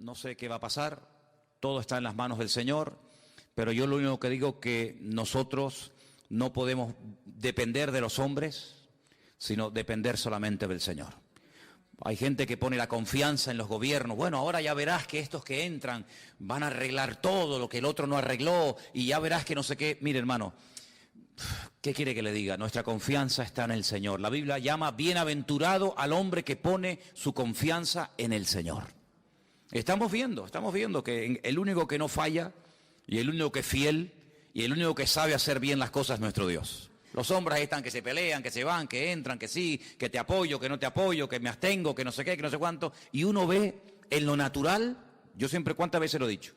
no sé qué va a pasar, todo está en las manos del Señor, pero yo lo único que digo es que nosotros no podemos depender de los hombres, sino depender solamente del Señor. Hay gente que pone la confianza en los gobiernos. Bueno, ahora ya verás que estos que entran van a arreglar todo lo que el otro no arregló y ya verás que no sé qué. Mire, hermano, ¿qué quiere que le diga? Nuestra confianza está en el Señor. La Biblia llama bienaventurado al hombre que pone su confianza en el Señor. Estamos viendo que el único que no falla y el único que es fiel y el único que sabe hacer bien las cosas es nuestro Dios. Los hombres ahí están que se pelean, que se van, que entran, que sí, que te apoyo, que no te apoyo, que me abstengo, que no sé qué, que no sé cuánto. Y uno ve en lo natural, yo siempre cuántas veces lo he dicho,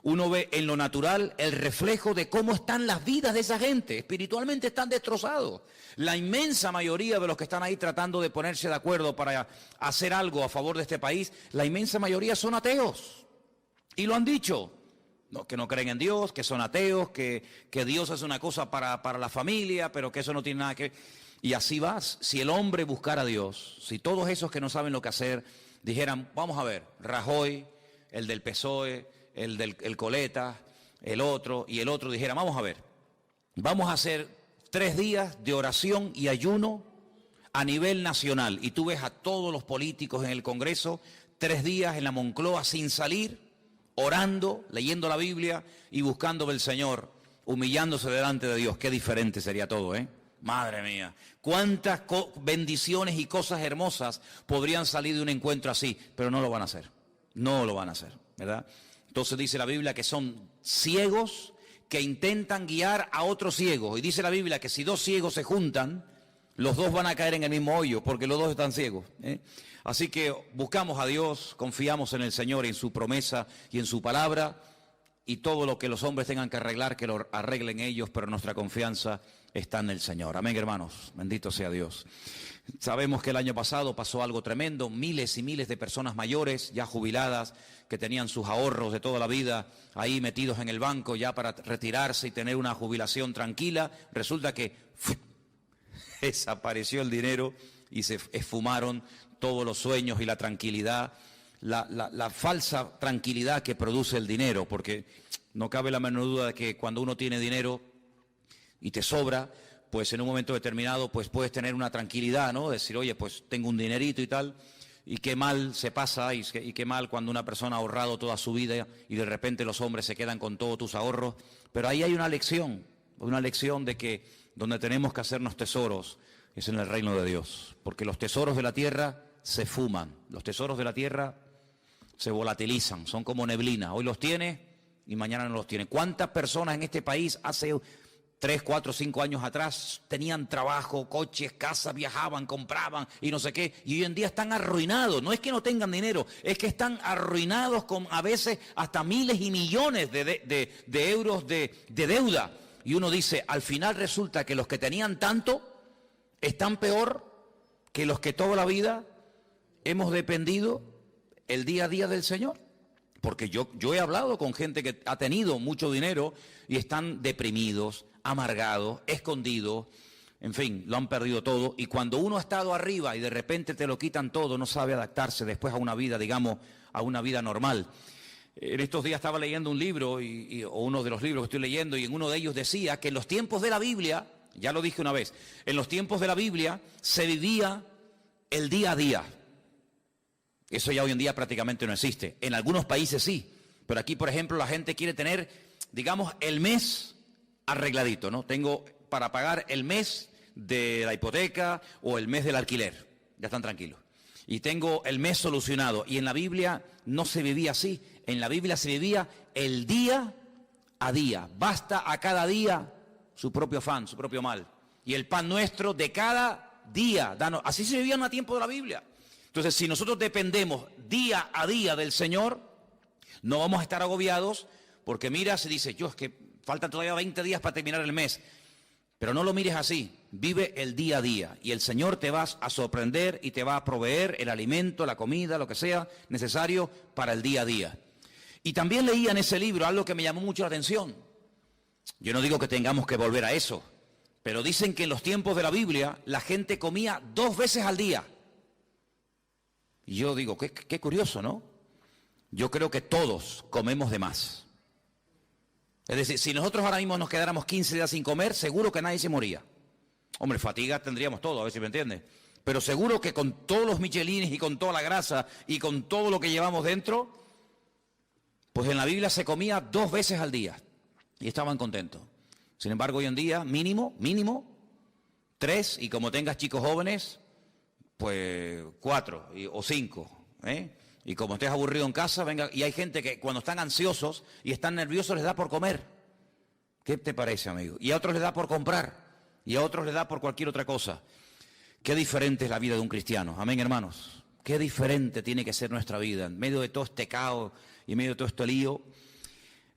uno ve en lo natural el reflejo de cómo están las vidas de esa gente. Espiritualmente están destrozados. La inmensa mayoría de los que están ahí tratando de ponerse de acuerdo para hacer algo a favor de este país, la inmensa mayoría son ateos. Y lo han dicho. No, que no creen en Dios, que son ateos, que Dios es una cosa para la familia, pero que eso no tiene nada que ver. Y así vas. Si el hombre buscara a Dios, si todos esos que no saben lo que hacer dijeran, vamos a ver, Rajoy, el del PSOE, el Coleta, el otro y el otro, dijeran, vamos a ver, vamos a hacer 3 días de oración y ayuno a nivel nacional. Y tú ves a todos los políticos en el Congreso, 3 días en la Moncloa sin salir, orando, leyendo la Biblia y buscando del Señor, humillándose delante de Dios. Qué diferente sería todo, ¿eh? Madre mía, cuántas bendiciones y cosas hermosas podrían salir de un encuentro así, pero no lo van a hacer, no lo van a hacer, ¿verdad? Entonces dice la Biblia que son ciegos que intentan guiar a otros ciegos, y dice la Biblia que si 2 ciegos se juntan, los 2 van a caer en el mismo hoyo, porque los 2 están ciegos, ¿eh? Así que buscamos a Dios, confiamos en el Señor, en su promesa y en su palabra, y todo lo que los hombres tengan que arreglar, que lo arreglen ellos, pero nuestra confianza está en el Señor. Amén, hermanos, bendito sea Dios. Sabemos que el año pasado pasó algo tremendo, miles y miles de personas mayores, ya jubiladas, que tenían sus ahorros de toda la vida ahí metidos en el banco ya para retirarse y tener una jubilación tranquila. Resulta que desapareció el dinero y se esfumaron todos los sueños y la tranquilidad, la falsa tranquilidad que produce el dinero, porque no cabe la menor duda de que cuando uno tiene dinero y te sobra, pues en un momento determinado pues puedes tener una tranquilidad, ¿no? Decir, oye, pues tengo un dinerito y tal, y qué mal se pasa y qué mal cuando una persona ha ahorrado toda su vida y de repente los hombres se quedan con todos tus ahorros. Pero ahí hay una lección de que donde tenemos que hacernos tesoros es en el reino de Dios, porque los tesoros de la tierra se fuman, los tesoros de la tierra se volatilizan, son como neblina, hoy los tiene y mañana no los tiene. ¿Cuántas personas en este país hace 3, 4, 5 años atrás tenían trabajo, coches, casas, viajaban, compraban y no sé qué, y hoy en día están arruinados? No es que no tengan dinero, es que están arruinados con a veces hasta miles y millones de euros de deuda. Y uno dice, al final resulta que los que tenían tanto están peor que los que toda la vida hemos dependido el día a día del Señor. Porque yo he hablado con gente que ha tenido mucho dinero y están deprimidos, amargados, escondidos, en fin, lo han perdido todo. Y cuando uno ha estado arriba y de repente te lo quitan todo, no sabe adaptarse después a una vida, digamos, a una vida normal. En estos días estaba leyendo un libro, o uno de los libros que estoy leyendo, y en uno de ellos decía que en los tiempos de la Biblia, ya lo dije una vez, en los tiempos de la Biblia se vivía el día a día. Eso ya hoy en día prácticamente no existe. En algunos países sí, pero aquí, por ejemplo, la gente quiere tener, digamos, el mes arregladito, ¿no? Tengo para pagar el mes de la hipoteca o el mes del alquiler, ya están tranquilos. Y tengo el mes solucionado. Y en la Biblia no se vivía así. En la Biblia se vivía el día a día. Basta a cada día su propio afán, su propio mal. Y el pan nuestro de cada día. Así se vivía en el tiempo de la Biblia. Entonces, si nosotros dependemos día a día del Señor, no vamos a estar agobiados, porque mira, se dice, yo es que faltan todavía 20 días para terminar el mes. Pero no lo mires así, vive el día a día y el Señor te va a sorprender y te va a proveer el alimento, la comida, lo que sea necesario para el día a día. Y también leía en ese libro algo que me llamó mucho la atención. Yo no digo que tengamos que volver a eso, pero dicen que en los tiempos de la Biblia la gente comía 2 veces al día. Y yo digo, qué curioso, ¿no? yo creo que todos comemos de más. Es decir, si nosotros ahora mismo nos quedáramos 15 días sin comer, seguro que nadie se moría. Hombre, fatiga tendríamos todo, a ver si me entiendes. Pero seguro que con todos los michelines y con toda la grasa y con todo lo que llevamos dentro, pues en la Biblia se comía 2 veces al día y estaban contentos. Sin embargo, hoy en día, mínimo, 3, y como tengas chicos jóvenes, pues 4 o 5, ¿eh? Y como estés aburrido en casa, venga, y hay gente que cuando están ansiosos y están nerviosos les da por comer. ¿Qué te parece, amigo? Y a otros les da por comprar, y a otros les da por cualquier otra cosa. Qué diferente es la vida de un cristiano, amén, hermanos. Qué diferente tiene que ser nuestra vida, en medio de todo este caos y en medio de todo este lío.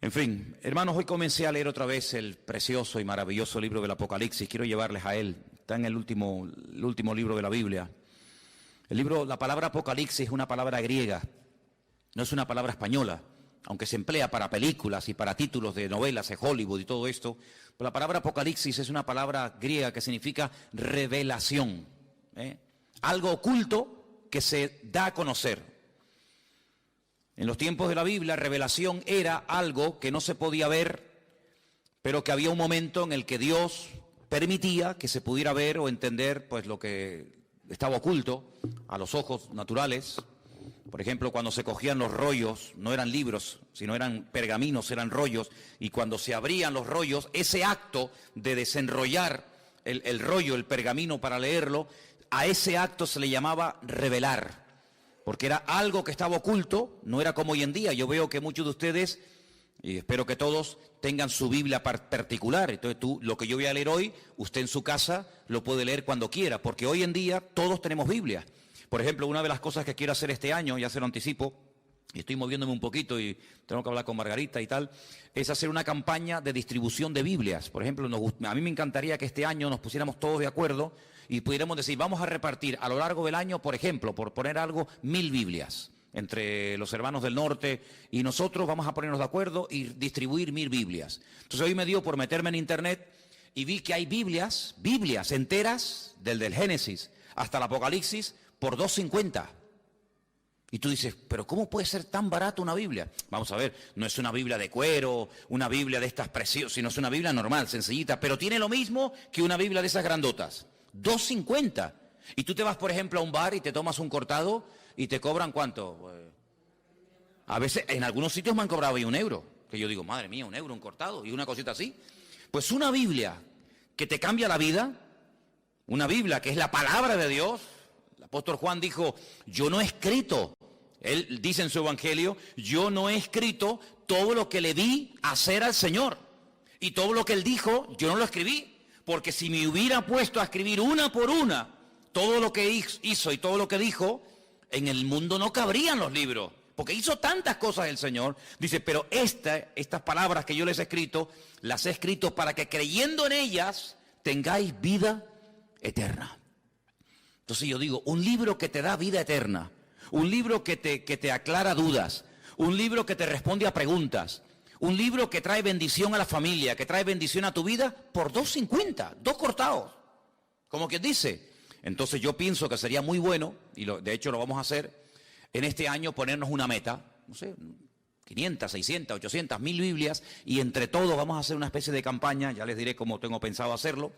En fin, hermanos, hoy comencé a leer otra vez el precioso y maravilloso libro del Apocalipsis. Quiero llevarles a él. Está en el último libro de la Biblia. La palabra Apocalipsis es una palabra griega, no es una palabra española, aunque se emplea para películas y para títulos de novelas de Hollywood y todo esto. Pero la palabra Apocalipsis es una palabra griega que significa revelación, ¿eh? Algo oculto que se da a conocer. En los tiempos de la Biblia, revelación era algo que no se podía ver, pero que había un momento en el que Dios permitía que se pudiera ver o entender pues lo que estaba oculto a los ojos naturales. Por ejemplo, cuando se cogían los rollos, no eran libros, sino eran pergaminos, eran rollos, y cuando se abrían los rollos, ese acto de desenrollar el rollo, el pergamino para leerlo, a ese acto se le llamaba revelar, porque era algo que estaba oculto, no era como hoy en día. Yo veo que muchos de ustedes, y espero que todos, tengan su Biblia particular. Entonces lo que yo voy a leer hoy, usted en su casa lo puede leer cuando quiera, porque hoy en día todos tenemos Biblia. Por ejemplo, una de las cosas que quiero hacer este año, ya se lo anticipo, y estoy moviéndome un poquito y tengo que hablar con Margarita y tal, es hacer una campaña de distribución de Biblias. Por ejemplo, a mí me encantaría que este año nos pusiéramos todos de acuerdo y pudiéramos decir, vamos a repartir a lo largo del año, por ejemplo, por poner algo, 1000 Biblias. Entre los hermanos del norte y nosotros vamos a ponernos de acuerdo y distribuir 1000 Biblias. Entonces hoy me dio por meterme en internet y vi que hay Biblias enteras, del Génesis hasta el Apocalipsis, por $2.50. Y tú dices, pero ¿cómo puede ser tan barato una Biblia? Vamos a ver, no es una Biblia de cuero, una Biblia de estas preciosas, sino es una Biblia normal, sencillita, pero tiene lo mismo que una Biblia de esas grandotas. $2.50. Y tú te vas, por ejemplo, a un bar y te tomas un cortado y te cobran ¿cuánto? A veces, en algunos sitios me han cobrado ahí €1. Que yo digo, madre mía, €1, un cortado y una cosita así. Pues una Biblia que te cambia la vida, una Biblia que es la palabra de Dios. El apóstol Juan dijo, yo no he escrito, él dice en su evangelio, yo no he escrito todo lo que le vi hacer al Señor. Y todo lo que él dijo, yo no lo escribí. Porque si me hubiera puesto a escribir una por una todo lo que hizo y todo lo que dijo, en el mundo no cabrían los libros. Porque hizo tantas cosas el Señor. Dice, pero estas palabras que yo les he escrito, las he escrito para que creyendo en ellas tengáis vida eterna. Entonces yo digo, un libro que te da vida eterna, un libro que te aclara dudas, un libro que te responde a preguntas, un libro que trae bendición a la familia, que trae bendición a tu vida, por $2.50, 2 cortados, como quien dice. Entonces yo pienso que sería muy bueno, y de hecho lo vamos a hacer, en este año ponernos una meta, no sé, 500, 600, 800, 1000 Biblias, y entre todos vamos a hacer una especie de campaña, ya les diré cómo tengo pensado hacerlo,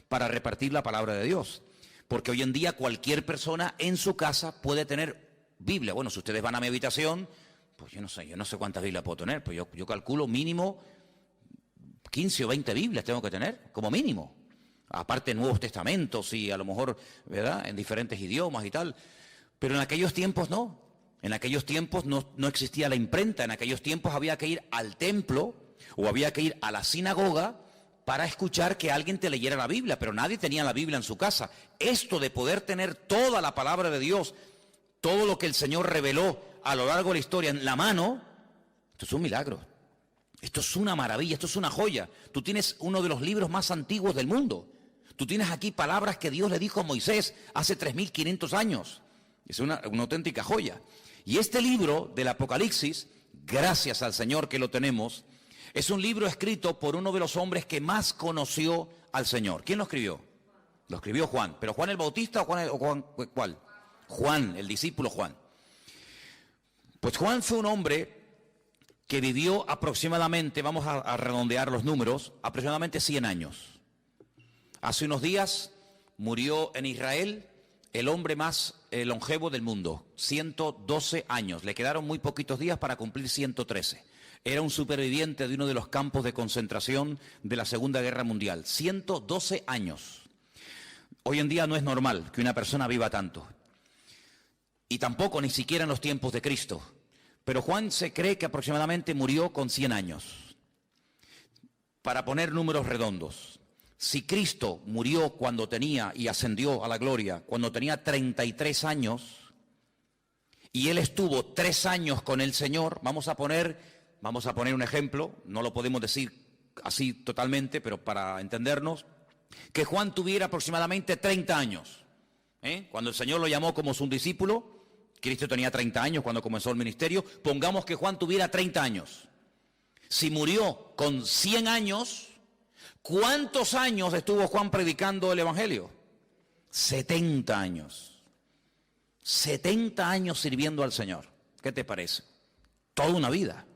para repartir la palabra de Dios. Porque hoy en día cualquier persona en su casa puede tener Biblia. Bueno, si ustedes van a mi habitación, pues yo no sé cuántas Biblias puedo tener, pues yo calculo mínimo 15 o 20 Biblias tengo que tener, como mínimo. Aparte Nuevos Testamentos y a lo mejor, ¿verdad?, en diferentes idiomas y tal. Pero en aquellos tiempos no. En aquellos tiempos no existía la imprenta. En aquellos tiempos había que ir al templo o había que ir a la sinagoga para escuchar que alguien te leyera la Biblia, pero nadie tenía la Biblia en su casa. Esto de poder tener toda la palabra de Dios, todo lo que el Señor reveló a lo largo de la historia en la mano, esto es un milagro. Esto es una maravilla, esto es una joya. Tú tienes uno de los libros más antiguos del mundo. Tú tienes aquí palabras que Dios le dijo a Moisés hace 3500 años. Es una auténtica joya. Y este libro del Apocalipsis, gracias al Señor que lo tenemos, es un libro escrito por uno de los hombres que más conoció al Señor. ¿Quién lo escribió? Lo escribió Juan. ¿Pero Juan el Bautista o Juan ¿cuál? Juan, el discípulo Juan. Pues Juan fue un hombre que vivió aproximadamente, vamos a redondear los números, aproximadamente 100 años. Hace unos días murió en Israel el hombre más longevo del mundo, 112 años. Le quedaron muy poquitos días para cumplir 113. Era un superviviente de uno de los campos de concentración de la Segunda Guerra Mundial. 112 años. Hoy en día no es normal que una persona viva tanto. Y tampoco ni siquiera en los tiempos de Cristo. Pero Juan se cree que aproximadamente murió con 100 años. Para poner números redondos, si Cristo murió cuando tenía y ascendió a la gloria, cuando tenía 33 años, y él estuvo 3 años con el Señor, vamos a poner un ejemplo, no lo podemos decir así totalmente, pero para entendernos, que Juan tuviera aproximadamente 30 años. Cuando el Señor lo llamó como su discípulo, Cristo tenía 30 años cuando comenzó el ministerio, pongamos que Juan tuviera 30 años. Si murió con 100 años, ¿cuántos años estuvo Juan predicando el Evangelio? 70 años. 70 años sirviendo al Señor. ¿Qué te parece? Toda una vida.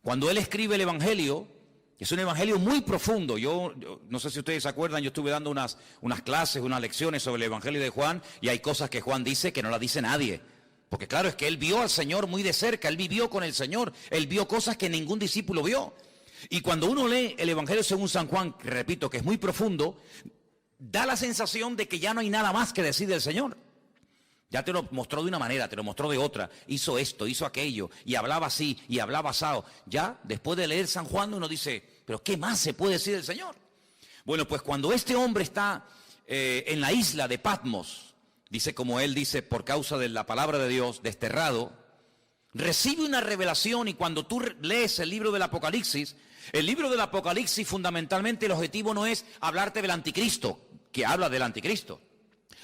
Cuando él escribe el Evangelio, es un evangelio muy profundo. Yo no sé si ustedes se acuerdan, yo estuve dando unas clases, unas lecciones sobre el Evangelio de Juan, y hay cosas que Juan dice que no las dice nadie. Porque claro, es que él vio al Señor muy de cerca, él vivió con el Señor, él vio cosas que ningún discípulo vio. Y cuando uno lee el Evangelio según San Juan, que repito que es muy profundo, da la sensación de que ya no hay nada más que decir del Señor. Ya te lo mostró de una manera, te lo mostró de otra, hizo esto, hizo aquello, y hablaba así, y hablaba asado. Ya, después de leer San Juan, uno dice, ¿pero qué más se puede decir del Señor? Bueno, pues cuando este hombre está en la isla de Patmos, dice como él dice, por causa de la palabra de Dios, desterrado, recibe una revelación, y cuando tú lees el libro del Apocalipsis fundamentalmente el objetivo no es hablarte del anticristo, que habla del anticristo,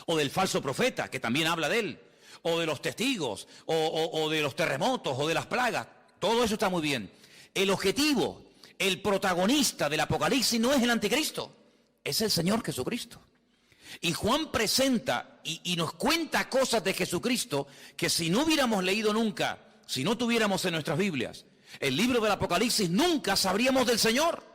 o del falso profeta, que también habla de él, o de los testigos, o de los terremotos, o de las plagas. Todo eso está muy bien. El objetivo, el protagonista del Apocalipsis no es el anticristo, es el Señor Jesucristo. Y Juan presenta y nos cuenta cosas de Jesucristo que si no hubiéramos leído nunca, si no tuviéramos en nuestras Biblias el libro del Apocalipsis, nunca sabríamos del Señor.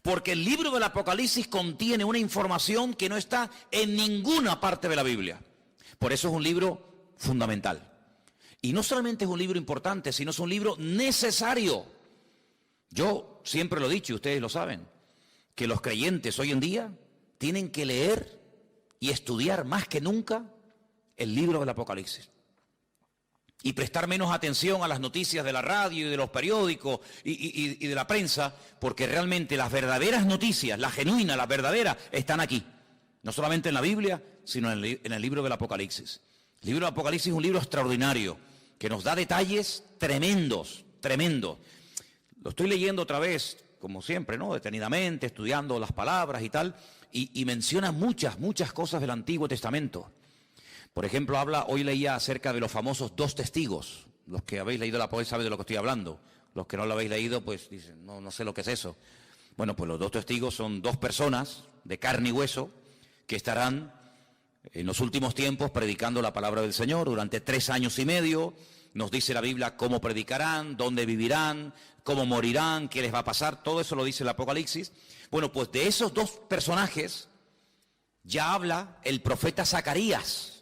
Porque el libro del Apocalipsis contiene una información que no está en ninguna parte de la Biblia. Por eso es un libro fundamental. Y no solamente es un libro importante, sino es un libro necesario. Yo siempre lo he dicho, y ustedes lo saben, que los creyentes hoy en día tienen que leer y estudiar más que nunca el libro del Apocalipsis. Y prestar menos atención a las noticias de la radio y de los periódicos y de la prensa, porque realmente las verdaderas noticias, las genuinas, las verdaderas, están aquí. No solamente en la Biblia, sino en el libro del Apocalipsis. El libro del Apocalipsis es un libro extraordinario, que nos da detalles tremendos, tremendos. Lo estoy leyendo otra vez, como siempre, ¿no? Detenidamente, estudiando las palabras y tal, y menciona muchas cosas del Antiguo Testamento. Por ejemplo, hoy leía acerca de los famosos 2 testigos. Los que habéis leído la Apocalipsis saben de lo que estoy hablando. Los que no lo habéis leído, pues dicen, no sé lo que es eso. Bueno, pues los 2 testigos son 2 personas de carne y hueso que estarán en los últimos tiempos predicando la palabra del Señor durante 3 años y medio. Nos dice la Biblia cómo predicarán, dónde vivirán, cómo morirán, qué les va a pasar. Todo eso lo dice el Apocalipsis. Bueno, pues de esos 2 personajes ya habla el profeta Zacarías.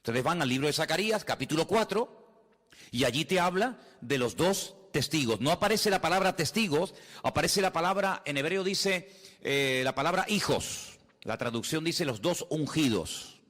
Ustedes van al libro de Zacarías, capítulo 4, y allí te habla de los 2 testigos. No aparece la palabra testigos, aparece la palabra, en hebreo dice la palabra hijos. La traducción dice los 2 ungidos.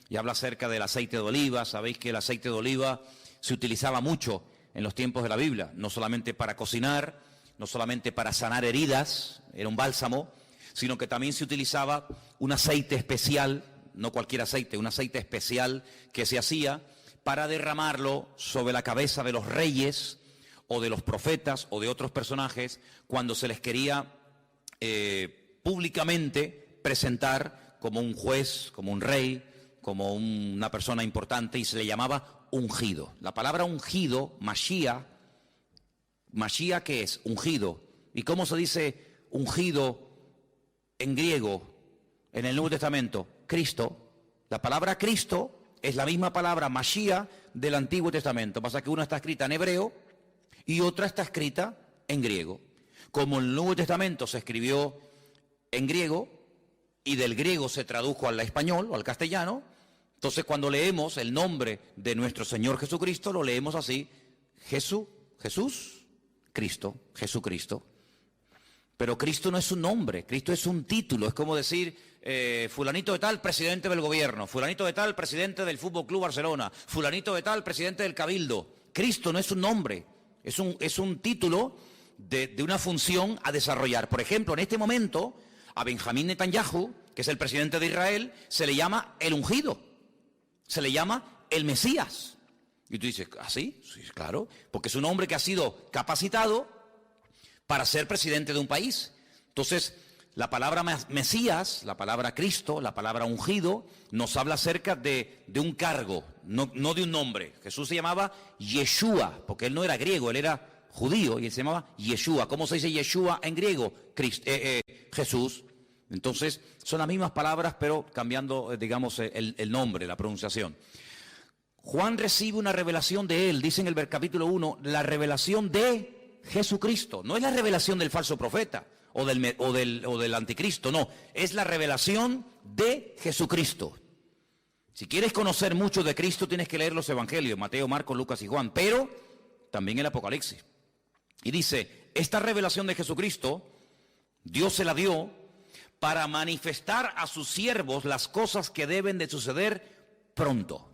Y habla acerca del aceite de oliva. Sabéis que el aceite de oliva se utilizaba mucho en los tiempos de la Biblia, no solamente para cocinar, no solamente para sanar heridas, era un bálsamo, sino que también se utilizaba un aceite especial, no cualquier aceite, un aceite especial que se hacía para derramarlo sobre la cabeza de los reyes o de los profetas o de otros personajes cuando se les quería públicamente presentar como un juez, como un rey, como una persona importante, y se le llamaba ungido. La palabra ungido, Mashiach, ¿qué es? Ungido. ¿Y cómo se dice ungido en griego en el Nuevo Testamento? Cristo. La palabra Cristo es la misma palabra Mashiach del Antiguo Testamento. Pasa que una está escrita en hebreo y otra está escrita en griego. Como el Nuevo Testamento se escribió en griego y del griego se tradujo al español o al castellano, entonces cuando leemos el nombre de nuestro Señor Jesucristo, lo leemos así: Jesús, Cristo, Jesucristo. Pero Cristo no es un nombre, Cristo es un título. Es como decir, fulanito de tal, presidente del gobierno, fulanito de tal, presidente del Fútbol Club Barcelona, fulanito de tal, presidente del Cabildo. Cristo no es un nombre, es un título de una función a desarrollar. Por ejemplo, en este momento, a Benjamín Netanyahu, que es el presidente de Israel, se le llama el ungido, se le llama el Mesías. Y tú dices, ¿ah, sí? Sí, claro, porque es un hombre que ha sido capacitado para ser presidente de un país. Entonces, la palabra Mesías, la palabra Cristo, la palabra ungido, nos habla acerca de un cargo, no de un nombre. Jesús se llamaba Yeshua, porque él no era griego, él era judío, y él se llamaba Yeshua. ¿Cómo se dice Yeshua en griego? Jesús. Entonces, son las mismas palabras, pero cambiando, digamos, el nombre, la pronunciación. Juan recibe una revelación de él, dice en el capítulo 1, la revelación de Jesucristo. No es la revelación del falso profeta o del anticristo, no. Es la revelación de Jesucristo. Si quieres conocer mucho de Cristo, tienes que leer los evangelios, Mateo, Marcos, Lucas y Juan, pero también el Apocalipsis. Y dice, esta revelación de Jesucristo, Dios se la dio para manifestar a sus siervos las cosas que deben de suceder pronto.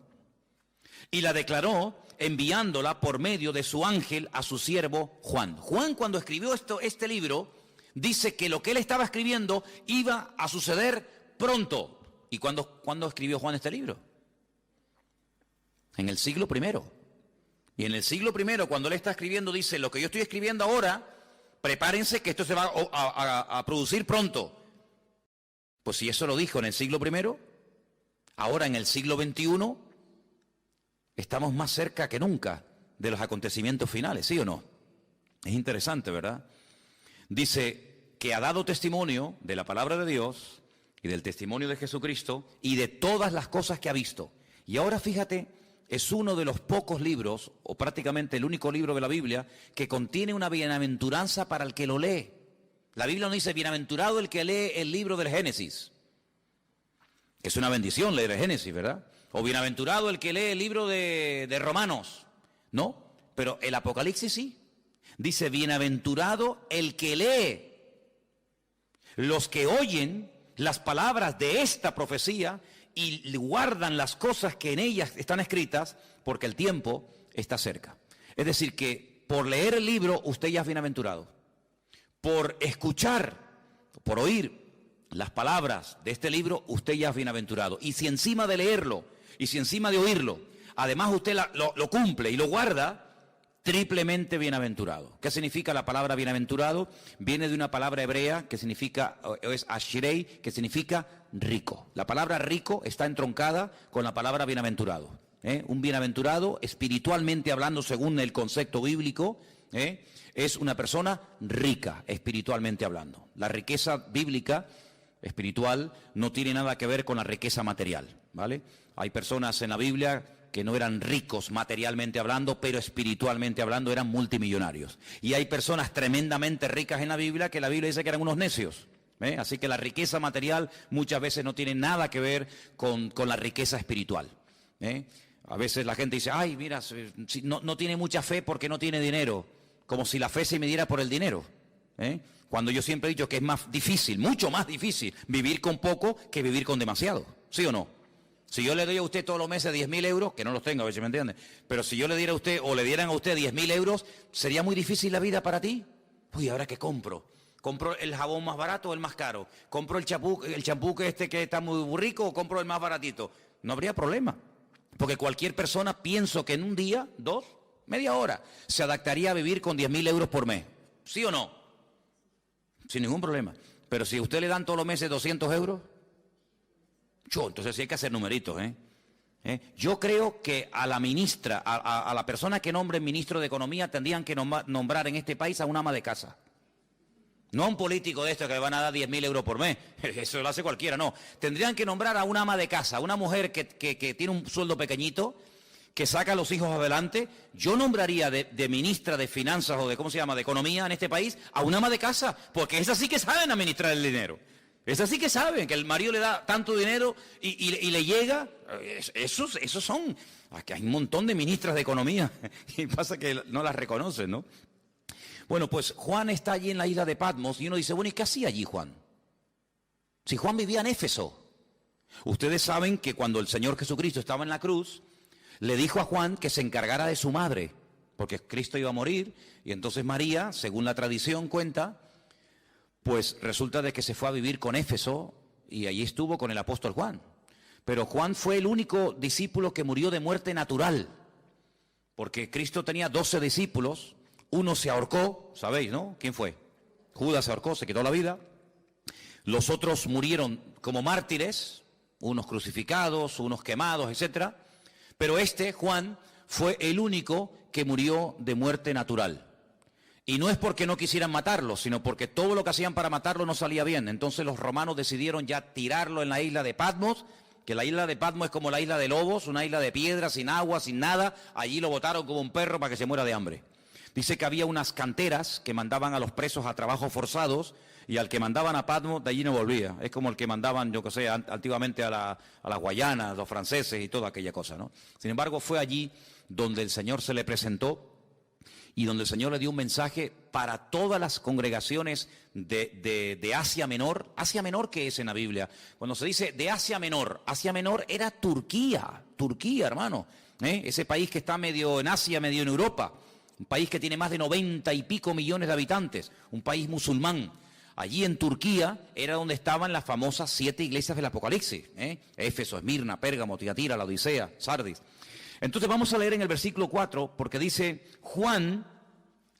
Y la declaró enviándola por medio de su ángel a su siervo Juan. Juan, cuando escribió este libro, dice que lo que él estaba escribiendo iba a suceder pronto. ¿Y cuándo escribió Juan este libro? En el siglo I. Y en el siglo I, cuando él está escribiendo, dice, lo que yo estoy escribiendo ahora, prepárense que esto se va a producir pronto. Pues si eso lo dijo en el siglo I, ahora en el siglo XXI, estamos más cerca que nunca de los acontecimientos finales, ¿sí o no? Es interesante, ¿verdad? Dice que ha dado testimonio de la palabra de Dios y del testimonio de Jesucristo y de todas las cosas que ha visto. Y ahora fíjate, es uno de los pocos libros, o prácticamente el único libro de la Biblia, que contiene una bienaventuranza para el que lo lee. La Biblia no dice, bienaventurado el que lee el libro del Génesis, que es una bendición leer el Génesis, ¿verdad? O bienaventurado el que lee el libro de Romanos. No, pero el Apocalipsis sí. Dice, bienaventurado el que lee. Los que oyen las palabras de esta profecía y guardan las cosas que en ellas están escritas, porque el tiempo está cerca. Es decir, que por leer el libro usted ya es bienaventurado. Por escuchar, por oír las palabras de este libro, usted ya es bienaventurado. Y si encima de leerlo, y si encima de oírlo, además usted lo cumple y lo guarda, triplemente bienaventurado. ¿Qué significa la palabra bienaventurado? Viene de una palabra hebrea que significa, es ashrei, que significa rico. La palabra rico está entroncada con la palabra bienaventurado. Un bienaventurado, espiritualmente hablando, según el concepto bíblico, es una persona rica, espiritualmente hablando. La riqueza bíblica espiritual no tiene nada que ver con la riqueza material, ¿vale? Hay personas en la Biblia que no eran ricos materialmente hablando, pero espiritualmente hablando eran multimillonarios. Y hay personas tremendamente ricas en la Biblia que la Biblia dice que eran unos necios. Así que la riqueza material muchas veces no tiene nada que ver con la riqueza espiritual. A veces la gente dice, ay, mira, no tiene mucha fe porque no tiene dinero, como si la fe se midiera por el dinero. Cuando yo siempre he dicho que es más difícil, mucho más difícil, vivir con poco que vivir con demasiado. ¿Sí o no? Si yo le doy a usted todos los meses 10.000 euros, que no los tengo, a ver si me entiende, pero si yo le diera a usted o le dieran a usted 10.000 euros, ¿sería muy difícil la vida para ti? Uy, ¿ahora qué compro? ¿Compro el jabón más barato o el más caro? ¿Compro el champú que está muy rico o compro el más baratito? No habría problema, porque cualquier persona, pienso que en un día, media hora, se adaptaría a vivir con 10.000 euros por mes. ¿Sí o no? Sin ningún problema. Pero si a usted le dan todos los meses 200 euros... entonces sí hay que hacer numeritos, Yo creo que a la ministra, a la persona que nombre ministro de Economía, tendrían que nombrar en este país a una ama de casa. No a un político de estos que le van a dar 10.000 euros por mes. Eso lo hace cualquiera, no. Tendrían que nombrar a una ama de casa, una mujer que tiene un sueldo pequeñito, que saca a los hijos adelante. Yo nombraría de ministra de Finanzas o de, ¿cómo se llama?, de Economía en este país, a una ama de casa, porque esas sí que saben administrar el dinero. Esas sí que saben que el marido le da tanto dinero y le llega. Esos son. Aquí hay un montón de ministras de Economía y pasa que no las reconocen, ¿no? Bueno, pues Juan está allí en la isla de Patmos y uno dice, bueno, ¿y qué hacía allí Juan? Si Juan vivía en Éfeso. Ustedes saben que cuando el Señor Jesucristo estaba en la cruz, le dijo a Juan que se encargara de su madre, porque Cristo iba a morir, y entonces María, según la tradición cuenta, pues resulta de que se fue a vivir con Éfeso y allí estuvo con el apóstol Juan. Pero Juan fue el único discípulo que murió de muerte natural, porque Cristo tenía 12 discípulos. Uno se ahorcó, ¿sabéis, no? ¿Quién fue? Judas se ahorcó, se quitó la vida. Los otros murieron como mártires, unos crucificados, unos quemados, etcétera. Pero Juan, fue el único que murió de muerte natural. Y no es porque no quisieran matarlo, sino porque todo lo que hacían para matarlo no salía bien. Entonces los romanos decidieron ya tirarlo en la isla de Patmos, que la isla de Patmos es como la isla de Lobos, una isla de piedra, sin agua, sin nada. Allí lo botaron como un perro para que se muera de hambre. Dice que había unas canteras que mandaban a los presos a trabajos forzados y al que mandaban a Patmos de allí no volvía. Es como el que mandaban, yo que sé, antiguamente a las Guayanas, los franceses y toda aquella cosa, ¿no? Sin embargo, fue allí donde el Señor se le presentó y donde el Señor le dio un mensaje para todas las congregaciones de Asia Menor. Asia Menor, ¿qué es en la Biblia? Cuando se dice de Asia Menor era Turquía, hermano, ese país que está medio en Asia, medio en Europa. Un país que tiene más de 90 y pico millones de habitantes, un país musulmán. Allí en Turquía era donde estaban las famosas 7 iglesias del Apocalipsis, Éfeso, Esmirna, Pérgamo, Tiatira, la Odisea, Sardis. Entonces vamos a leer en el versículo 4, porque dice, Juan,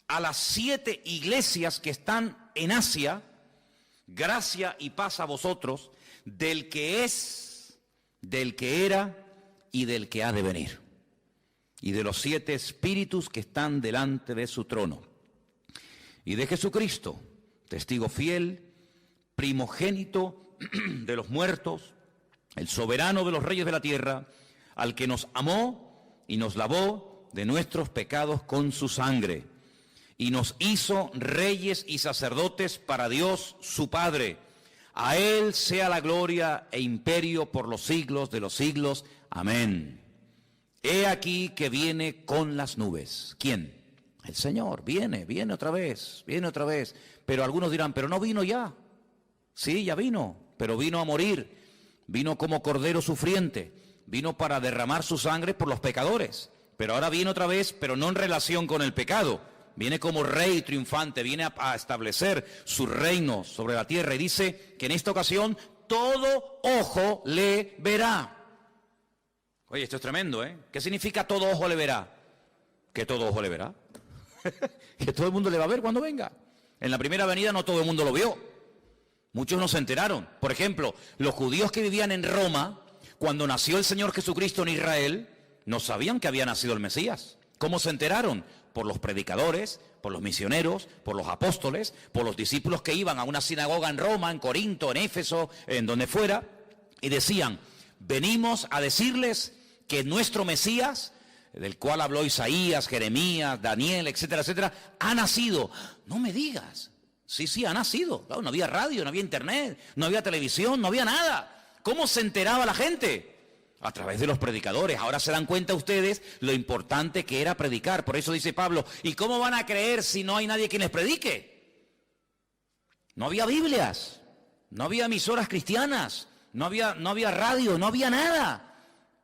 a las 7 iglesias que están en Asia, gracia y paz a vosotros, del que es, del que era y del que ha de venir, y de los 7 espíritus que están delante de su trono, y de Jesucristo, testigo fiel, primogénito de los muertos, el soberano de los reyes de la tierra, al que nos amó y nos lavó de nuestros pecados con su sangre, y nos hizo reyes y sacerdotes para Dios su Padre. A Él sea la gloria e imperio por los siglos de los siglos. Amén. He aquí que viene con las nubes. ¿Quién? El Señor. Viene otra vez, Pero algunos dirán, pero no vino ya. Sí, ya vino, pero vino a morir. Vino como cordero sufriente. Vino para derramar su sangre por los pecadores. Pero ahora viene otra vez, pero no en relación con el pecado. Viene como rey triunfante, viene a establecer su reino sobre la tierra. Y dice que en esta ocasión todo ojo le verá. Oye, esto es tremendo, ¿eh? ¿Qué significa todo ojo le verá? Que todo ojo le verá. Que todo el mundo le va a ver cuando venga. En la primera venida no todo el mundo lo vio. Muchos no se enteraron. Por ejemplo, los judíos que vivían en Roma, cuando nació el Señor Jesucristo en Israel, no sabían que había nacido el Mesías. ¿Cómo se enteraron? Por los predicadores, por los misioneros, por los apóstoles, por los discípulos que iban a una sinagoga en Roma, en Corinto, en Éfeso, en donde fuera, y decían, venimos a decirles que nuestro Mesías, del cual habló Isaías, Jeremías, Daniel, etcétera, etcétera, ha nacido. No me digas. Sí, ha nacido. Claro, no había radio, no había internet, no había televisión, no había nada. ¿Cómo se enteraba la gente? A través de los predicadores. Ahora se dan cuenta ustedes lo importante que era predicar. Por eso dice Pablo, ¿y cómo van a creer si no hay nadie quien les predique? No había Biblias, no había emisoras cristianas, no había radio, no había nada.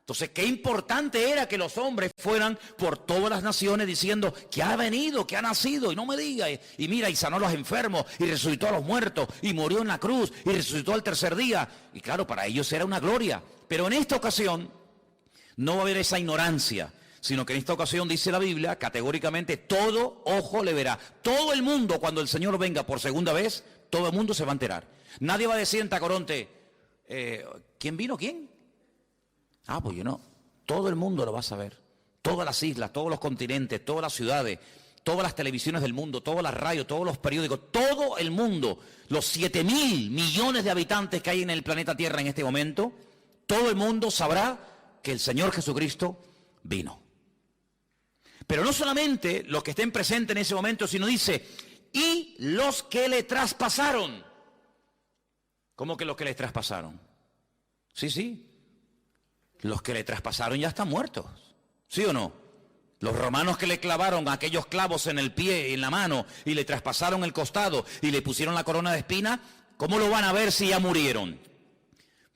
Entonces, qué importante era que los hombres fueran por todas las naciones diciendo que ha venido, que ha nacido, y no me diga, y mira, y sanó a los enfermos, y resucitó a los muertos, y murió en la cruz, y resucitó al tercer día. Y claro, para ellos era una gloria. Pero en esta ocasión no va a haber esa ignorancia, sino que en esta ocasión dice la Biblia, categóricamente, todo ojo le verá. Todo el mundo, cuando el Señor venga por segunda vez, todo el mundo se va a enterar. Nadie va a decir en Tacoronte, ¿quién vino? ¿Quién? Pues yo no. Todo el mundo lo va a saber. Todas las islas, todos los continentes, todas las ciudades. todas las televisiones del mundo, todas las radios, todos los periódicos, todo el mundo, los 7.000 millones de habitantes que hay en el planeta Tierra en este momento, todo el mundo sabrá que el Señor Jesucristo vino. Pero no solamente los que estén presentes en ese momento, sino dice, y los que le traspasaron. ¿Cómo que los que le traspasaron? Sí. Los que le traspasaron ya están muertos. ¿Sí o no? Los romanos que le clavaron aquellos clavos en el pie y en la mano y le traspasaron el costado y le pusieron la corona de espina, ¿cómo lo van a ver si ya murieron?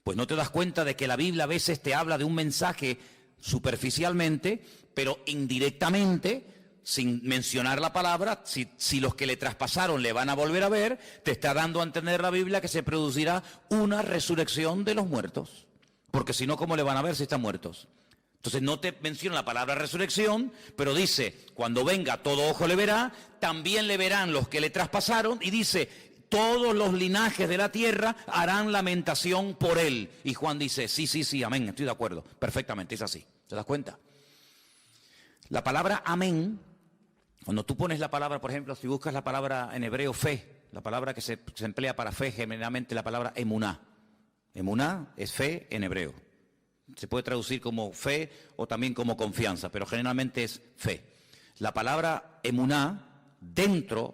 Pues no te das cuenta de que la Biblia a veces te habla de un mensaje superficialmente, pero indirectamente, sin mencionar la palabra, si los que le traspasaron le van a volver a ver, te está dando a entender la Biblia que se producirá una resurrección de los muertos. Porque si no, ¿cómo le van a ver si están muertos? Entonces no te menciona la palabra resurrección, pero dice, cuando venga todo ojo le verá, también le verán los que le traspasaron, y dice, todos los linajes de la tierra harán lamentación por él. Y Juan dice, sí, amén, estoy de acuerdo, perfectamente, es así. ¿Te das cuenta? La palabra amén, cuando tú pones la palabra, por ejemplo, si buscas la palabra en hebreo fe, la palabra que se emplea para fe, generalmente la palabra emuná. Emuná es fe en hebreo. Se puede traducir como fe o también como confianza, pero generalmente es fe. La palabra emuná, dentro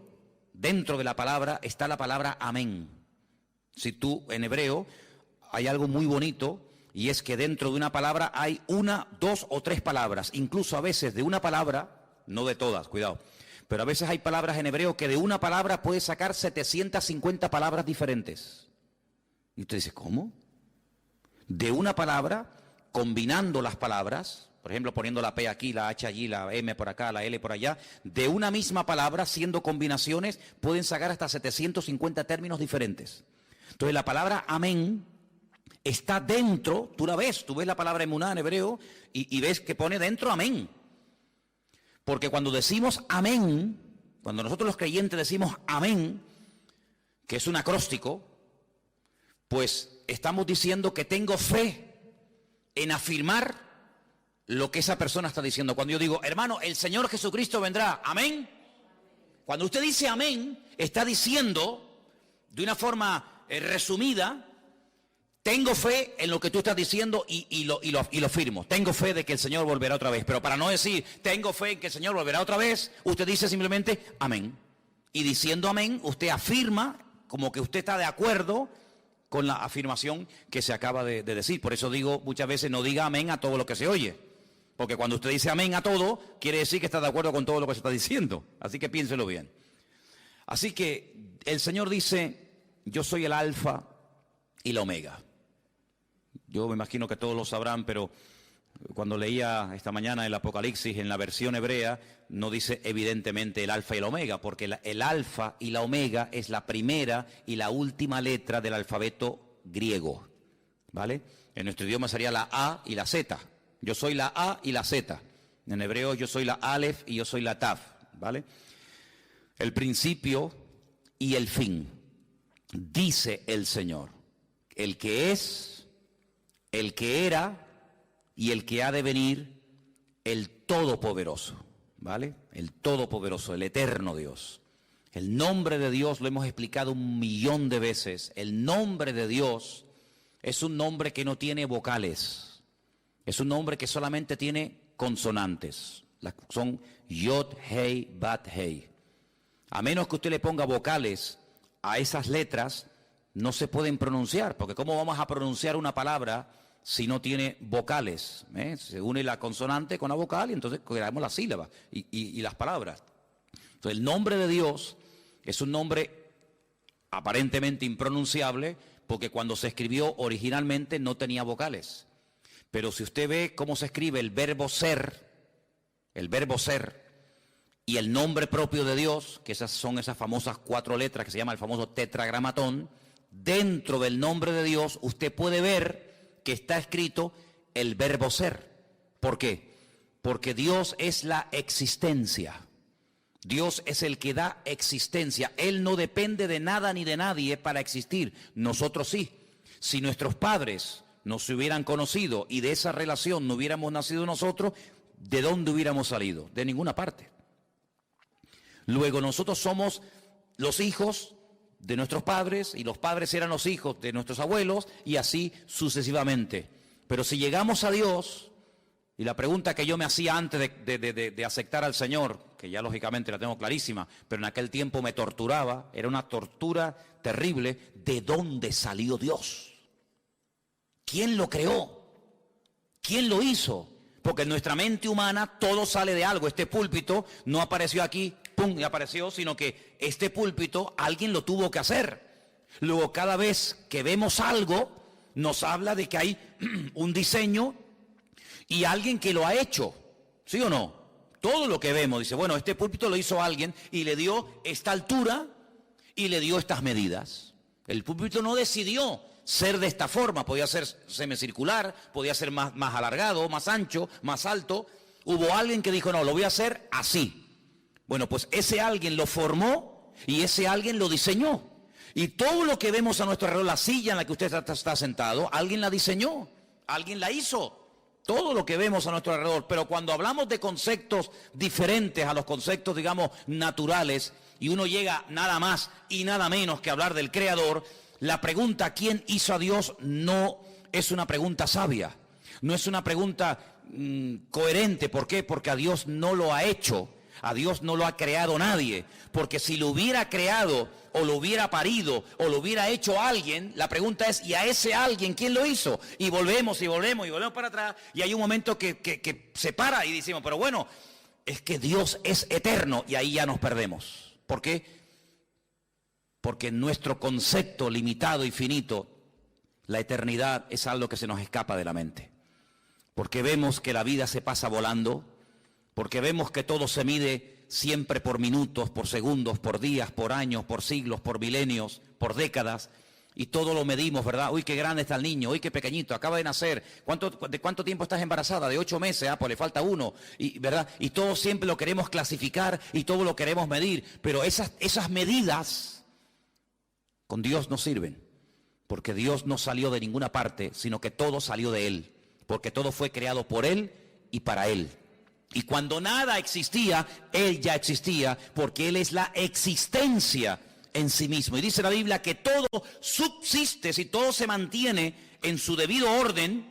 de la palabra está la palabra amén. Si tú, en hebreo, hay algo muy bonito, y es que dentro de una palabra hay una, dos o tres palabras. Incluso a veces de una palabra, no de todas, cuidado, pero a veces hay palabras en hebreo que de una palabra puedes sacar 750 palabras diferentes. Y usted dice, ¿cómo? De una palabra, combinando las palabras, por ejemplo, poniendo la P aquí, la H allí, la M por acá, la L por allá, de una misma palabra, siendo combinaciones, pueden sacar hasta 750 términos diferentes. Entonces la palabra amén está dentro, tú ves la palabra emuná en hebreo y ves que pone dentro amén. Porque cuando decimos amén, cuando nosotros los creyentes decimos amén, que es un acróstico, pues estamos diciendo que tengo fe en afirmar lo que esa persona está diciendo. Cuando yo digo, hermano, el Señor Jesucristo vendrá, amén. Cuando usted dice amén, está diciendo de una forma resumida, tengo fe en lo que tú estás diciendo y lo firmo. Tengo fe de que el Señor volverá otra vez. Pero para no decir, tengo fe en que el Señor volverá otra vez, usted dice simplemente, amén. Y diciendo amén, usted afirma como que usted está de acuerdo con la afirmación que se acaba de decir. Por eso digo muchas veces, no diga amén a todo lo que se oye. Porque cuando usted dice amén a todo, quiere decir que está de acuerdo con todo lo que se está diciendo. Así que piénselo bien. Así que el Señor dice, yo soy el alfa y la omega. Yo me imagino que todos lo sabrán, pero cuando leía esta mañana el Apocalipsis en la versión hebrea, no dice evidentemente el alfa y el omega, porque el alfa y la omega es la primera y la última letra del alfabeto griego, ¿vale? En nuestro idioma sería la A y la Z. Yo soy la A y la Z. En hebreo yo soy la Aleph y yo soy la Taf, ¿vale? El principio y el fin, dice el Señor, el que es, el que era y el que ha de venir, el Todopoderoso, ¿vale? El Todopoderoso, el eterno Dios. El nombre de Dios lo hemos explicado 1.000.000 de veces. El nombre de Dios es un nombre que no tiene vocales. Es un nombre que solamente tiene consonantes. Son Yod, Hei, Bat, Hei. A menos que usted le ponga vocales a esas letras, no se pueden pronunciar, porque ¿cómo vamos a pronunciar una palabra si no tiene vocales? Se une la consonante con la vocal y entonces creamos las sílabas y las palabras. Entonces el nombre de Dios es un nombre aparentemente impronunciable porque cuando se escribió originalmente no tenía vocales. Pero si usted ve cómo se escribe el verbo ser y el nombre propio de Dios, que son esas famosas 4 letras que se llama el famoso tetragramatón, dentro del nombre de Dios usted puede ver que está escrito el verbo ser. ¿Por qué? Porque Dios es la existencia. Dios es el que da existencia. Él no depende de nada ni de nadie para existir. Nosotros sí. Si nuestros padres no se hubieran conocido y de esa relación no hubiéramos nacido nosotros, ¿de dónde hubiéramos salido? De ninguna parte. Luego nosotros somos los hijos de nuestros padres y los padres eran los hijos de nuestros abuelos y así sucesivamente. Pero si llegamos a Dios, y la pregunta que yo me hacía antes de aceptar al Señor, que ya lógicamente la tengo clarísima, pero en aquel tiempo me torturaba, era una tortura terrible, ¿de dónde salió Dios? ¿Quién lo creó? ¿Quién lo hizo? Porque en nuestra mente humana todo sale de algo. Este púlpito no apareció aquí, pum, y apareció, sino que este púlpito alguien lo tuvo que hacer. Luego cada vez que vemos algo, nos habla de que hay un diseño y alguien que lo ha hecho, ¿sí o no? Todo lo que vemos, dice, bueno, este púlpito lo hizo alguien y le dio esta altura y le dio estas medidas. El púlpito no decidió ser de esta forma, podía ser semicircular, podía ser más alargado, más ancho, más alto. Hubo alguien que dijo, no, lo voy a hacer así. Bueno, pues ese alguien lo formó y ese alguien lo diseñó. Y todo lo que vemos a nuestro alrededor, la silla en la que usted está sentado, alguien la diseñó, alguien la hizo. Todo lo que vemos a nuestro alrededor. Pero cuando hablamos de conceptos diferentes a los conceptos, digamos, naturales, y uno llega nada más y nada menos que hablar del Creador, la pregunta ¿quién hizo a Dios? No es una pregunta sabia, no es una pregunta coherente. ¿Por qué? Porque a Dios no lo ha hecho, a Dios no lo ha creado nadie. Porque si lo hubiera creado o lo hubiera parido o lo hubiera hecho alguien, la pregunta es ¿y a ese alguien quién lo hizo? Y volvemos para atrás y hay un momento que se para y decimos, pero bueno, es que Dios es eterno y ahí ya nos perdemos. ¿Por qué? Porque en nuestro concepto limitado y finito, la eternidad es algo que se nos escapa de la mente. Porque vemos que la vida se pasa volando, porque vemos que todo se mide siempre por minutos, por segundos, por días, por años, por siglos, por milenios, por décadas, y todo lo medimos, ¿verdad? Uy, qué grande está el niño, uy, qué pequeñito, acaba de nacer. ¿De cuánto tiempo estás embarazada? De 8 meses, pues le falta 1, ¿verdad? Y todo siempre lo queremos clasificar y todo lo queremos medir, pero esas medidas con Dios no sirven, porque Dios no salió de ninguna parte, sino que todo salió de Él, porque todo fue creado por Él y para Él. Y cuando nada existía, Él ya existía, porque Él es la existencia en sí mismo. Y dice la Biblia que todo subsiste, si todo se mantiene en su debido orden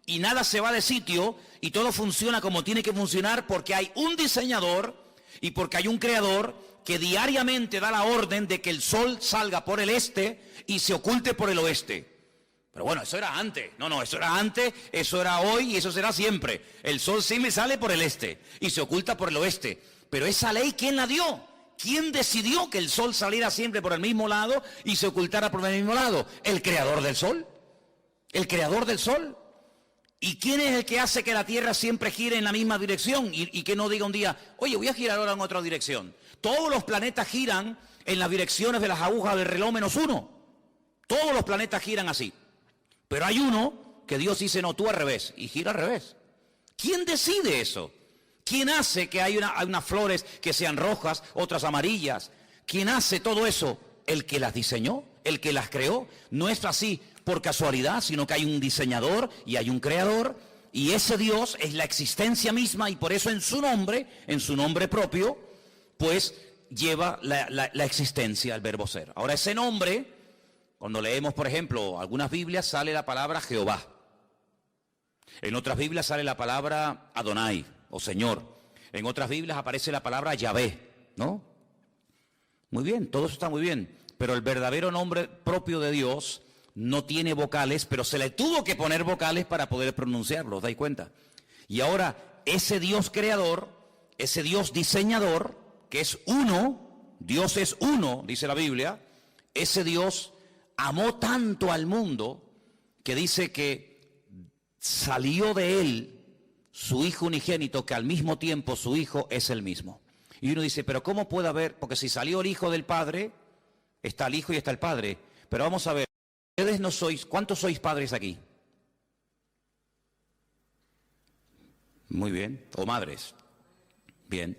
y nada se va de sitio y todo funciona como tiene que funcionar, porque hay un diseñador y porque hay un creador que diariamente da la orden de que el sol salga por el este y se oculte por el oeste. Pero bueno, eso era antes. No, eso era antes, eso era hoy y eso será siempre. El sol sí me sale por el este y se oculta por el oeste. Pero esa ley, ¿quién la dio? ¿Quién decidió que el sol saliera siempre por el mismo lado y se ocultara por el mismo lado? El creador del sol. El creador del sol. ¿Y quién es el que hace que la Tierra siempre gire en la misma dirección? Y que no diga un día, oye, voy a girar ahora en otra dirección. Todos los planetas giran en las direcciones de las agujas del reloj menos uno. Todos los planetas giran así. Pero hay uno que Dios dice, no, tú al revés, y gira al revés. ¿Quién decide eso? ¿Quién hace que hay unas flores que sean rojas, otras amarillas? ¿Quién hace todo eso? El que las diseñó, el que las creó. No es así por casualidad, sino que hay un diseñador y hay un creador. Y ese Dios es la existencia misma y por eso en su nombre propio, pues lleva la existencia, el verbo ser. Ahora ese nombre, cuando leemos por ejemplo algunas Biblias sale la palabra Jehová. En otras Biblias sale la palabra Adonai o Señor. En otras Biblias aparece la palabra Yahvé, ¿no? Muy bien, todo eso está muy bien. Pero el verdadero nombre propio de Dios no tiene vocales, pero se le tuvo que poner vocales para poder pronunciarlo, ¿os dais cuenta? Y ahora, ese Dios creador, ese Dios diseñador, que es uno, Dios es uno, dice la Biblia, ese Dios amó tanto al mundo que dice que salió de él su Hijo unigénito, que al mismo tiempo su Hijo es el mismo. Y uno dice, pero ¿cómo puede haber? Porque si salió el Hijo del Padre, está el Hijo y está el Padre. Pero vamos a ver, ustedes no sois, ¿cuántos sois padres aquí? Muy bien, o madres. Bien.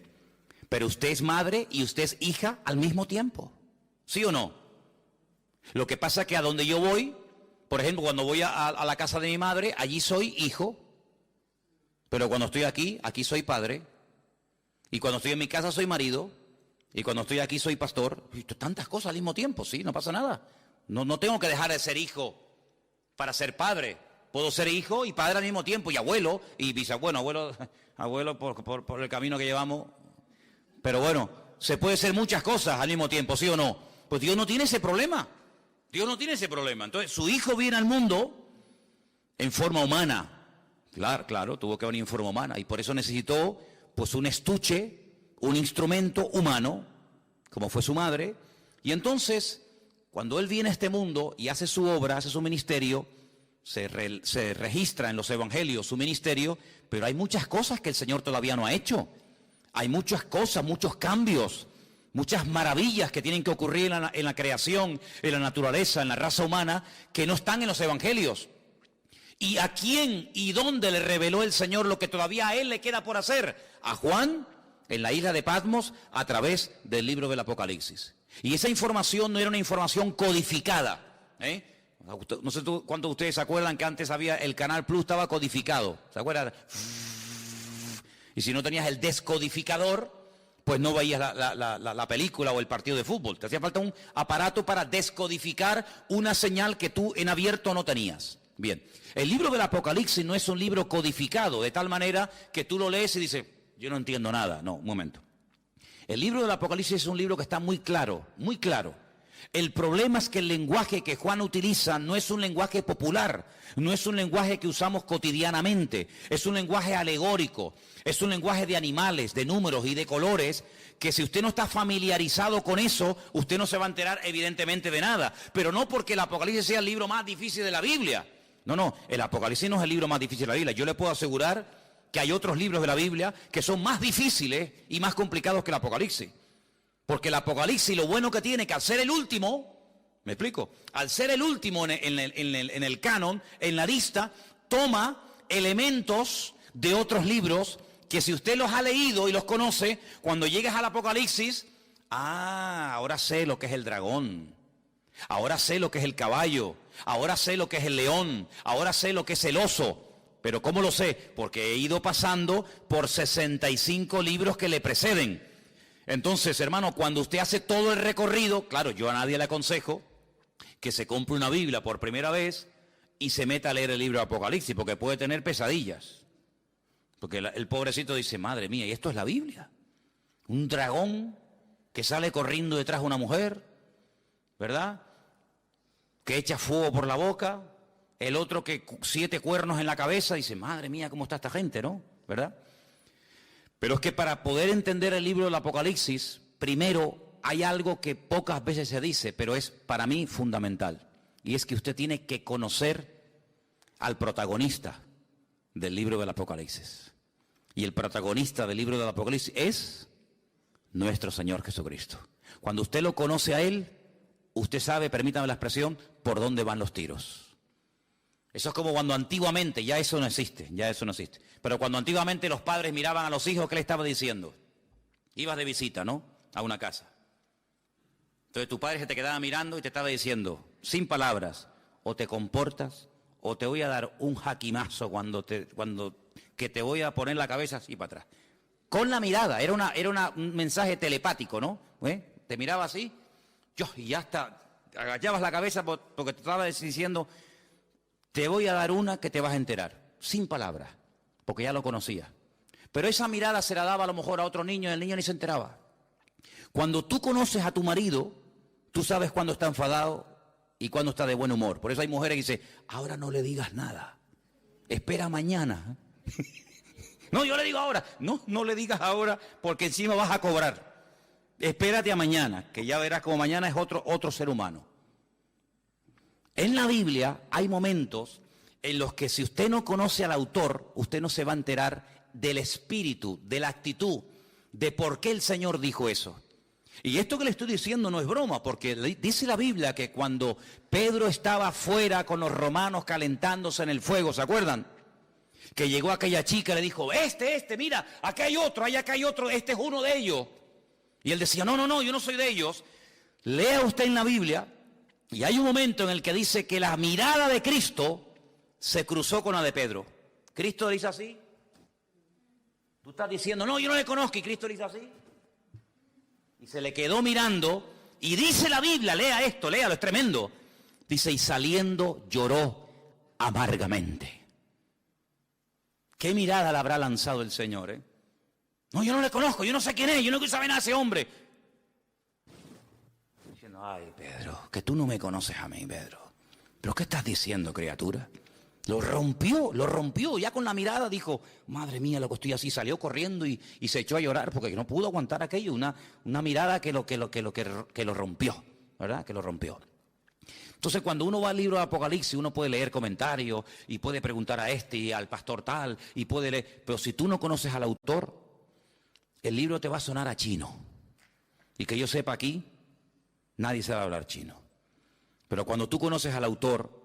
Pero usted es madre y usted es hija al mismo tiempo. ¿Sí o no? Lo que pasa es que a donde yo voy, por ejemplo, cuando voy a la casa de mi madre, allí soy hijo. Pero cuando estoy aquí, aquí soy padre. Y cuando estoy en mi casa soy marido. Y cuando estoy aquí soy pastor. Tantas cosas al mismo tiempo, sí, no pasa nada. No tengo que dejar de ser hijo para ser padre. Puedo ser hijo y padre al mismo tiempo, y abuelo, y bisabuelo, abuelo por el camino que llevamos. Pero bueno, se puede ser muchas cosas al mismo tiempo, ¿sí o no? Pues Dios no tiene ese problema. Dios no tiene ese problema. Entonces, su hijo viene al mundo en forma humana. Claro, tuvo que venir en forma humana. Y por eso necesitó, pues, un estuche, un instrumento humano, como fue su madre. Y entonces, cuando él viene a este mundo y hace su obra, hace su ministerio, se registra en los evangelios su ministerio, pero hay muchas cosas que el Señor todavía no ha hecho. Hay muchas cosas, muchos cambios, muchas maravillas que tienen que ocurrir en la creación, en la naturaleza, en la raza humana, que no están en los evangelios. ¿Y a quién y dónde le reveló el Señor lo que todavía a él le queda por hacer? A Juan, en la isla de Patmos, a través del libro del Apocalipsis. Y esa información no era una información codificada, No sé cuántos de ustedes se acuerdan que antes había el Canal Plus, estaba codificado, ¿se acuerdan? Y si no tenías el descodificador, pues no veías la película o el partido de fútbol. Te hacía falta un aparato para descodificar una señal que tú en abierto no tenías. Bien, el libro del Apocalipsis no es un libro codificado, de tal manera que tú lo lees y dices, yo no entiendo nada. No, un momento. El libro del Apocalipsis es un libro que está muy claro, muy claro. El problema es que el lenguaje que Juan utiliza no es un lenguaje popular, no es un lenguaje que usamos cotidianamente, es un lenguaje alegórico, es un lenguaje de animales, de números y de colores, que si usted no está familiarizado con eso, usted no se va a enterar evidentemente de nada. Pero no porque el Apocalipsis sea el libro más difícil de la Biblia. No, el Apocalipsis no es el libro más difícil de la Biblia. Yo le puedo asegurar que hay otros libros de la Biblia que son más difíciles y más complicados que el Apocalipsis. Porque el Apocalipsis lo bueno que tiene que al ser el último, ¿me explico? Al ser el último en el canon, en la lista, toma elementos de otros libros que si usted los ha leído y los conoce, cuando llegues al Apocalipsis, ahora sé lo que es el dragón, ahora sé lo que es el caballo, ahora sé lo que es el león, ahora sé lo que es el oso. ¿Pero cómo lo sé? Porque he ido pasando por 65 libros que le preceden. Entonces, hermano, cuando usted hace todo el recorrido, claro, yo a nadie le aconsejo que se compre una Biblia por primera vez y se meta a leer el libro de Apocalipsis, porque puede tener pesadillas. Porque el pobrecito dice, madre mía, ¿y esto es la Biblia? Un dragón que sale corriendo detrás de una mujer, ¿verdad? Que echa fuego por la boca, el otro que 7 cuernos en la cabeza, dice, madre mía, ¿cómo está esta gente, no? ¿Verdad? Pero es que para poder entender el libro del Apocalipsis, primero hay algo que pocas veces se dice, pero es para mí fundamental. Y es que usted tiene que conocer al protagonista del libro del Apocalipsis. Y el protagonista del libro del Apocalipsis es nuestro Señor Jesucristo. Cuando usted lo conoce a Él, usted sabe, permítame la expresión, por dónde van los tiros. Eso es como cuando antiguamente, ya eso no existe. Pero cuando antiguamente los padres miraban a los hijos, ¿qué le estaba diciendo? Ibas de visita, ¿no? A una casa. Entonces tu padre se te quedaba mirando y te estaba diciendo, sin palabras, o te comportas, o te voy a dar un jaquimazo que te voy a poner la cabeza así para atrás. Con la mirada, era un mensaje telepático, ¿no? Te miraba así, y ya está, agachabas la cabeza porque te estaba diciendo, te voy a dar una que te vas a enterar, sin palabras, porque ya lo conocía. Pero esa mirada se la daba a lo mejor a otro niño y el niño ni se enteraba. Cuando tú conoces a tu marido, tú sabes cuándo está enfadado y cuándo está de buen humor. Por eso hay mujeres que dicen, ahora no le digas nada, espera mañana. No, yo le digo ahora. No le digas ahora porque encima vas a cobrar. Espérate a mañana, que ya verás como mañana es otro ser humano. En la Biblia hay momentos en los que si usted no conoce al autor, usted no se va a enterar del espíritu, de la actitud, de por qué el Señor dijo eso. Y esto que le estoy diciendo no es broma, porque dice la Biblia que cuando Pedro estaba fuera con los romanos calentándose en el fuego, ¿se acuerdan? Que llegó aquella chica y le dijo, mira, acá hay otro, este es uno de ellos. Y él decía, no, yo no soy de ellos. Lea usted en la Biblia, y hay un momento en el que dice que la mirada de Cristo se cruzó con la de Pedro. Cristo le dice así. Tú estás diciendo, no, yo no le conozco, y Cristo le dice así. Y se le quedó mirando y dice la Biblia, lea esto, léalo, es tremendo. Dice, y saliendo lloró amargamente. ¿Qué mirada le habrá lanzado el Señor, eh? No, yo no le conozco, yo no sé quién es, yo no quiero saber nada de ese hombre. Diciendo, ay, Pedro, que tú no me conoces a mí, Pedro. ¿Pero qué estás diciendo, criatura? Lo rompió, ya con la mirada dijo, madre mía, lo que estoy así, salió corriendo y se echó a llorar porque no pudo aguantar aquello, una mirada que lo rompió, ¿verdad? Que lo rompió. Entonces, cuando uno va al libro de Apocalipsis, uno puede leer comentarios y puede preguntar a este y al pastor tal, y puede leer, pero si tú no conoces al autor, el libro te va a sonar a chino. Y que yo sepa aquí, nadie sabe hablar chino. Pero cuando tú conoces al autor,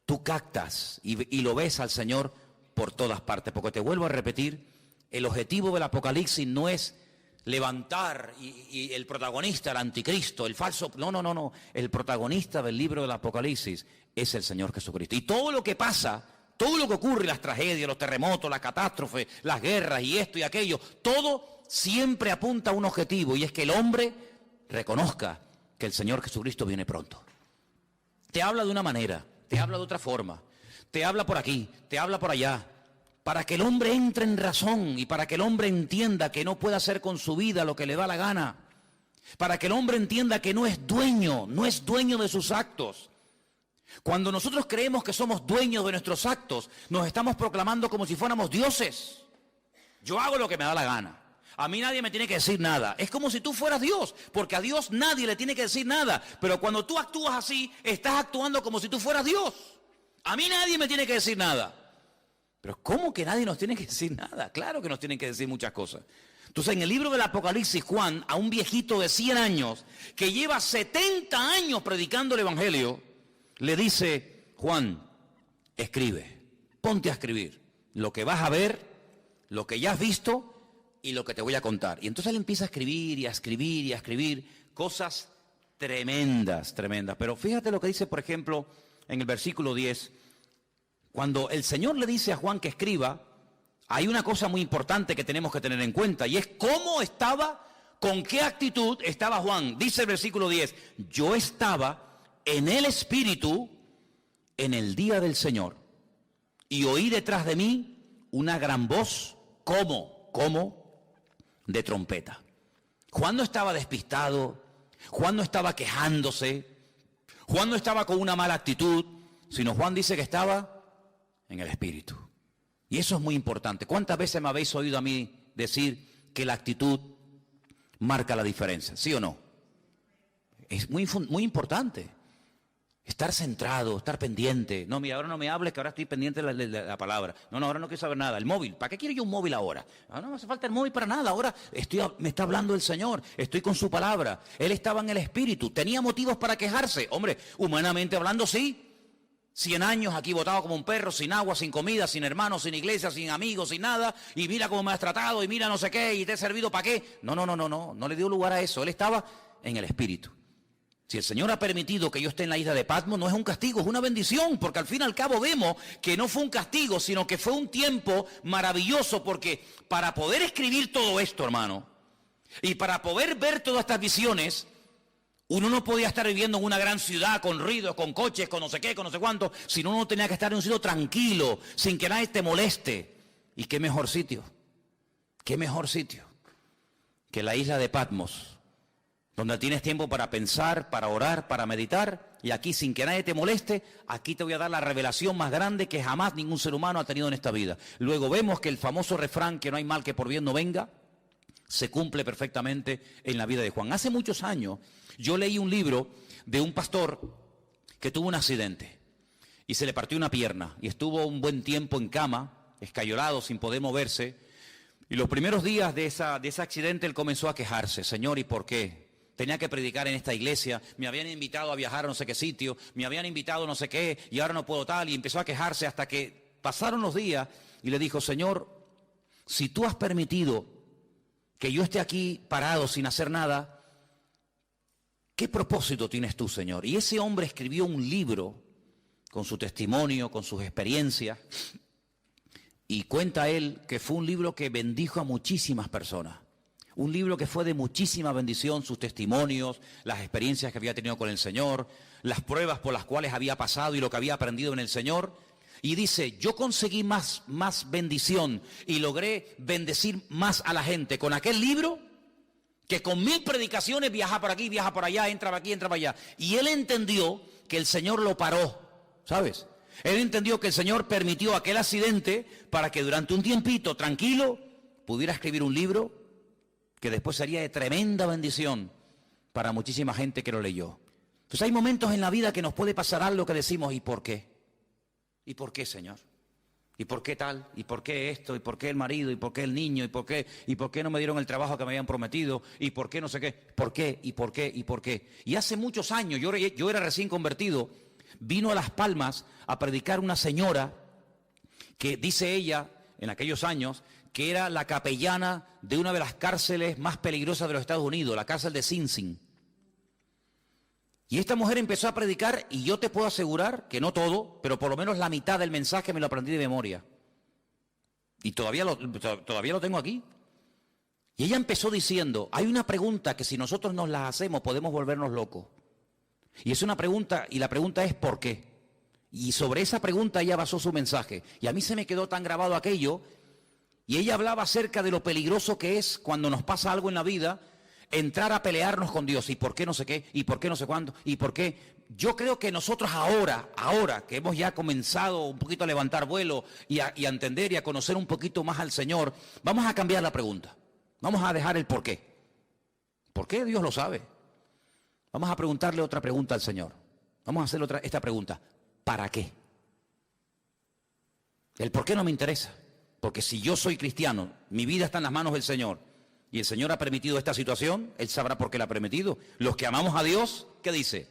tú captas y lo ves al Señor por todas partes. Porque te vuelvo a repetir, el objetivo del Apocalipsis no es levantar y el protagonista, el anticristo, el falso. No. El protagonista del libro del Apocalipsis es el Señor Jesucristo. Y todo lo que pasa, todo lo que ocurre, las tragedias, los terremotos, las catástrofes, las guerras y esto y aquello, todo siempre apunta a un objetivo, y es que el hombre reconozca que el Señor Jesucristo viene pronto. Te habla de una manera, te habla de otra forma, te habla por aquí, te habla por allá, para que el hombre entre en razón y para que el hombre entienda que no puede hacer con su vida lo que le da la gana, para que el hombre entienda que no es dueño de sus actos. Cuando nosotros creemos que somos dueños de nuestros actos, nos estamos proclamando como si fuéramos dioses. Yo hago lo que me da la gana. A mí nadie me tiene que decir nada. Es como si tú fueras Dios, porque a Dios nadie le tiene que decir nada. Pero cuando tú actúas así, estás actuando como si tú fueras Dios. A mí nadie me tiene que decir nada. Pero ¿cómo que nadie nos tiene que decir nada? Claro que nos tienen que decir muchas cosas. Entonces, en el libro del Apocalipsis, Juan, a un viejito de 100 años, que lleva 70 años predicando el Evangelio, le dice, Juan, escribe, ponte a escribir lo que vas a ver, lo que ya has visto y lo que te voy a contar. Y entonces él empieza a escribir y a escribir y a escribir cosas tremendas. Pero fíjate lo que dice, por ejemplo, en el versículo 10, cuando el Señor le dice a Juan que escriba, hay una cosa muy importante que tenemos que tener en cuenta, y es cómo estaba, con qué actitud estaba Juan. Dice el versículo 10, yo estaba en el Espíritu en el día del Señor, y oí detrás de mí una gran voz, como de trompeta. Juan no estaba despistado, Juan no estaba quejándose, Juan no estaba con una mala actitud, sino Juan dice que estaba en el Espíritu. Y eso es muy importante. ¿Cuántas veces me habéis oído a mí decir que la actitud marca la diferencia? ¿Sí o no? Es muy importante. Estar centrado, estar pendiente. No, mira, ahora no me hables, que ahora estoy pendiente de la palabra. No, ahora no quiero saber nada. El móvil, ¿para qué quiero yo un móvil ahora? No me hace falta el móvil para nada. Ahora me está hablando el Señor, estoy con su palabra. Él estaba en el Espíritu. ¿Tenía motivos para quejarse? Hombre, humanamente hablando, sí. 100 años aquí botado como un perro, sin agua, sin comida, sin hermanos, sin iglesia, sin amigos, sin nada. Y mira cómo me has tratado, y mira no sé qué, y te he servido para qué. No le dio lugar a eso. Él estaba en el Espíritu. Si el Señor ha permitido que yo esté en la isla de Patmos, no es un castigo, es una bendición, porque al fin y al cabo vemos que no fue un castigo, sino que fue un tiempo maravilloso, porque para poder escribir todo esto, hermano, y para poder ver todas estas visiones, uno no podía estar viviendo en una gran ciudad con ruidos, con coches, con no sé qué, con no sé cuánto, sino uno tenía que estar en un sitio tranquilo, sin que nadie te moleste. ¿Y qué mejor sitio que la isla de Patmos? Donde tienes tiempo para pensar, para orar, para meditar, y aquí sin que nadie te moleste, aquí te voy a dar la revelación más grande que jamás ningún ser humano ha tenido en esta vida. Luego vemos que el famoso refrán, que no hay mal que por bien no venga, se cumple perfectamente en la vida de Juan. Hace muchos años yo leí un libro de un pastor que tuvo un accidente y se le partió una pierna y estuvo un buen tiempo en cama, escayolado, sin poder moverse, y los primeros días de ese accidente él comenzó a quejarse. Señor, ¿y por qué? Tenía que predicar en esta iglesia, me habían invitado a viajar a no sé qué sitio, me habían invitado a no sé qué, y ahora no puedo tal, y empezó a quejarse hasta que pasaron los días, y le dijo, Señor, si tú has permitido que yo esté aquí parado sin hacer nada, ¿qué propósito tienes tú, Señor? Y ese hombre escribió un libro con su testimonio, con sus experiencias, y cuenta él que fue un libro que bendijo a muchísimas personas. Un libro que fue de muchísima bendición, sus testimonios, las experiencias que había tenido con el Señor, las pruebas por las cuales había pasado y lo que había aprendido en el Señor. Y dice, yo conseguí más bendición y logré bendecir más a la gente con aquel libro que con 1000 predicaciones, viaja por aquí, viaja por allá, entra por aquí, entra para allá. Y él entendió que el Señor lo paró, ¿sabes? Él entendió que el Señor permitió aquel accidente para que durante un tiempito tranquilo pudiera escribir un libro que después sería de tremenda bendición para muchísima gente que lo leyó. Entonces hay momentos en la vida que nos puede pasar algo que decimos, ¿y por qué? ¿Y por qué, Señor? ¿Y por qué tal? ¿Y por qué esto? ¿Y por qué el marido? ¿Y por qué el niño? ¿Y por qué no me dieron el trabajo que me habían prometido? ¿Y por qué no sé qué? ¿Por qué? ¿Y por qué? ¿Y por qué? Y hace muchos años, yo era recién convertido, vino a Las Palmas a predicar una señora que dice ella, en aquellos años, que era la capellana de una de las cárceles más peligrosas de los Estados Unidos, la cárcel de Sing Sing. Y esta mujer empezó a predicar y yo te puedo asegurar que no todo, pero por lo menos la mitad del mensaje me lo aprendí de memoria. Y todavía lo tengo aquí. Y ella empezó diciendo, hay una pregunta que si nosotros nos la hacemos podemos volvernos locos. Y es una pregunta, y la pregunta es ¿por qué? Y sobre esa pregunta ella basó su mensaje. Y a mí se me quedó tan grabado aquello. Y ella hablaba acerca de lo peligroso que es cuando nos pasa algo en la vida, entrar a pelearnos con Dios. ¿Y por qué no sé qué? ¿Y por qué no sé cuándo? ¿Y por qué? Yo creo que nosotros ahora que hemos ya comenzado un poquito a levantar vuelo y a entender y a conocer un poquito más al Señor, vamos a cambiar la pregunta. Vamos a dejar el por qué. ¿Por qué? Dios lo sabe. Vamos a preguntarle otra pregunta al Señor. Vamos a hacerle esta pregunta. ¿Para qué? El por qué no me interesa. Porque si yo soy cristiano, mi vida está en las manos del Señor, y el Señor ha permitido esta situación, Él sabrá por qué la ha permitido. Los que amamos a Dios, ¿qué dice?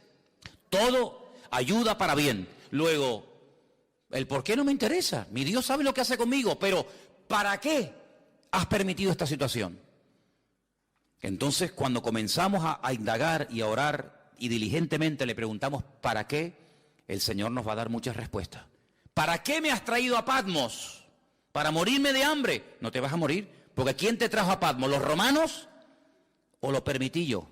Todo ayuda para bien. Luego, el por qué no me interesa. Mi Dios sabe lo que hace conmigo, pero ¿para qué has permitido esta situación? Entonces, cuando comenzamos a indagar y a orar y diligentemente le preguntamos ¿para qué? El Señor nos va a dar muchas respuestas. ¿Para qué me has traído a Patmos? ¿Para morirme de hambre? No te vas a morir, porque ¿quién te trajo a Patmos? ¿Los romanos o lo permití yo?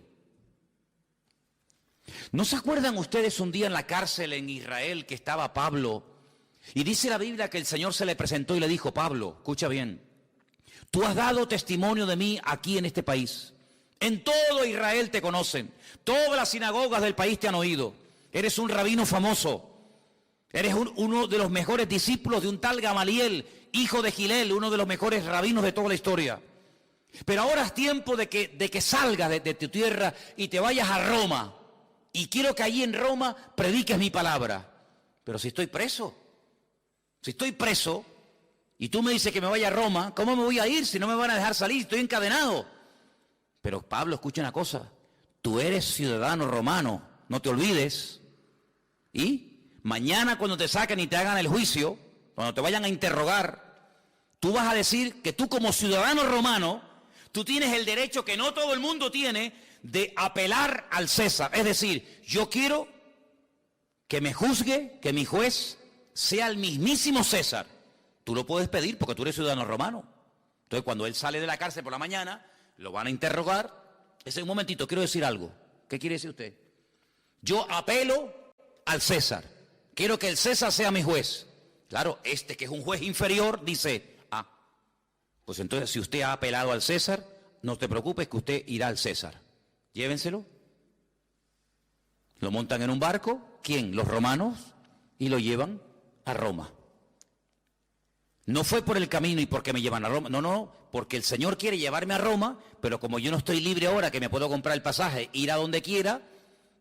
¿No se acuerdan ustedes un día en la cárcel en Israel que estaba Pablo? Y dice la Biblia que el Señor se le presentó y le dijo, Pablo, escucha bien, tú has dado testimonio de mí aquí en este país. En todo Israel te conocen, todas las sinagogas del país te han oído. Eres un rabino famoso. Eres uno de los mejores discípulos de un tal Gamaliel, hijo de Gilel, uno de los mejores rabinos de toda la historia. Pero ahora es tiempo de que salgas de tu tierra y te vayas a Roma. Y quiero que allí en Roma prediques mi palabra. Pero si estoy preso y tú me dices que me vaya a Roma, ¿cómo me voy a ir si no me van a dejar salir? Estoy encadenado. Pero Pablo, escucha una cosa, tú eres ciudadano romano, no te olvides. ¿Y? Mañana cuando te saquen y te hagan el juicio, cuando te vayan a interrogar, tú vas a decir que tú como ciudadano romano, tú tienes el derecho que no todo el mundo tiene de apelar al César. Es decir, yo quiero que me juzgue, que mi juez sea el mismísimo César. Tú lo puedes pedir porque tú eres ciudadano romano. Entonces cuando él sale de la cárcel por la mañana, lo van a interrogar. Un momentito, quiero decir algo. ¿Qué quiere decir usted? Yo apelo al César. Quiero que el César sea mi juez. Claro, este que es un juez inferior dice, pues entonces si usted ha apelado al César, no te preocupes que usted irá al César. Llévenselo. Lo montan en un barco. ¿Quién? Los romanos. Y lo llevan a Roma. No fue por el camino y porque me llevan a Roma. No, porque el Señor quiere llevarme a Roma, pero como yo no estoy libre ahora, que me puedo comprar el pasaje, ir a donde quiera,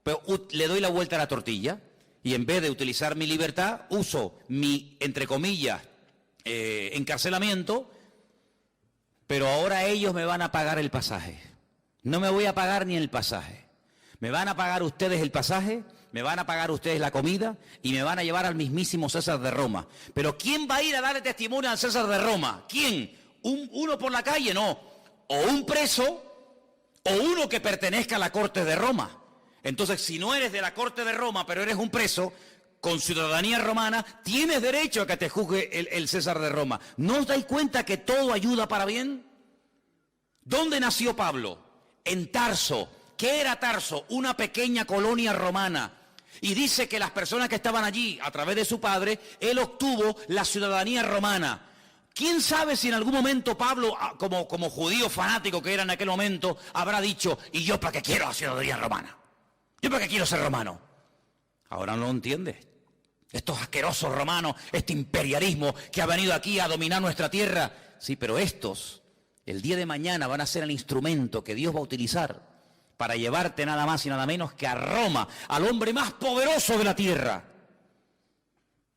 pero le doy la vuelta a la tortilla. Y en vez de utilizar mi libertad, uso mi, entre comillas, encarcelamiento, pero ahora ellos me van a pagar el pasaje. No me voy a pagar ni el pasaje. Me van a pagar ustedes el pasaje, me van a pagar ustedes la comida y me van a llevar al mismísimo César de Roma. Pero ¿quién va a ir a darle testimonio al César de Roma? ¿Quién? ¿Uno por la calle? No. O un preso o uno que pertenezca a la corte de Roma. Entonces, si no eres de la corte de Roma, pero eres un preso con ciudadanía romana, tienes derecho a que te juzgue el César de Roma. ¿No os dais cuenta que todo ayuda para bien? ¿Dónde nació Pablo? En Tarso. ¿Qué era Tarso? Una pequeña colonia romana. Y dice que las personas que estaban allí, a través de su padre, él obtuvo la ciudadanía romana. ¿Quién sabe si en algún momento Pablo, como judío fanático que era en aquel momento, habrá dicho, ¿y yo para qué quiero la ciudadanía romana? ¿Yo para qué quiero ser romano? Ahora no lo entiende. Estos asquerosos romanos, este imperialismo que ha venido aquí a dominar nuestra tierra. Sí, pero estos, el día de mañana van a ser el instrumento que Dios va a utilizar para llevarte nada más y nada menos que a Roma, al hombre más poderoso de la tierra.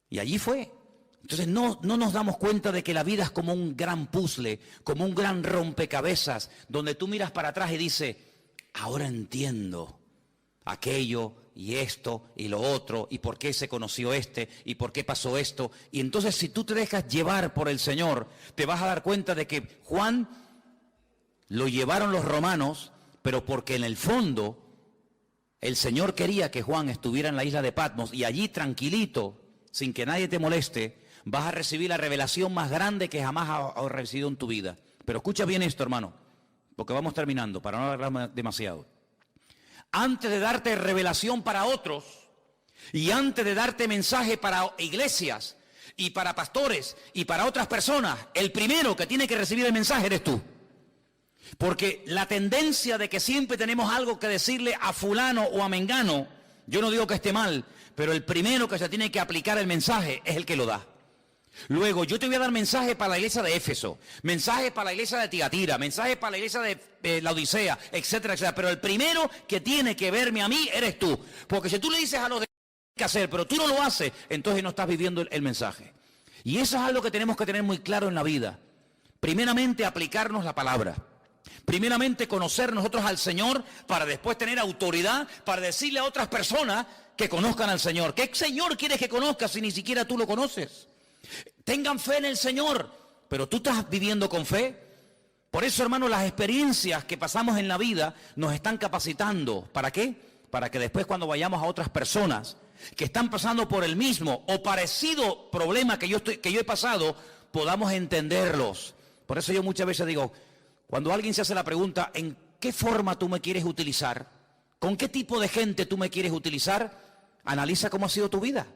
Y allí fue. Entonces no nos damos cuenta de que la vida es como un gran puzzle, como un gran rompecabezas, donde tú miras para atrás y dices, ahora entiendo aquello y esto y lo otro, y por qué se conoció este, y por qué pasó esto. Y entonces si tú te dejas llevar por el Señor, te vas a dar cuenta de que Juan lo llevaron los romanos, pero porque en el fondo el Señor quería que Juan estuviera en la isla de Patmos, y allí tranquilito, sin que nadie te moleste, vas a recibir la revelación más grande que jamás has recibido en tu vida. Pero escucha bien esto, hermano, porque vamos terminando, para no alargar demasiado. Antes de darte revelación para otros, y antes de darte mensaje para iglesias, y para pastores, y para otras personas, el primero que tiene que recibir el mensaje eres tú. Porque la tendencia de que siempre tenemos algo que decirle a fulano o a mengano, yo no digo que esté mal, pero el primero que se tiene que aplicar el mensaje es el que lo da. Luego, yo te voy a dar mensaje para la iglesia de Éfeso, mensaje para la iglesia de Tiatira, mensaje para la iglesia de la Odisea, etcétera, etcétera. Pero el primero que tiene que verme a mí eres tú. Porque si tú le dices a los demás qué hacer, pero tú no lo haces, entonces no estás viviendo el mensaje. Y eso es algo que tenemos que tener muy claro en la vida. Primeramente, aplicarnos la palabra. Primeramente, conocer nosotros al Señor para después tener autoridad para decirle a otras personas que conozcan al Señor. ¿Qué Señor quieres que conozcas si ni siquiera tú lo conoces? Tengan fe en el Señor, pero tú estás viviendo con fe. Por eso, hermano, las experiencias que pasamos en la vida nos están capacitando. ¿Para qué? Para que después, cuando vayamos a otras personas que están pasando por el mismo o parecido problema que yo he pasado, podamos entenderlos. Por eso yo muchas veces digo, cuando alguien se hace la pregunta, ¿en qué forma tú me quieres utilizar? ¿Con qué tipo de gente tú me quieres utilizar? Analiza cómo ha sido tu vida.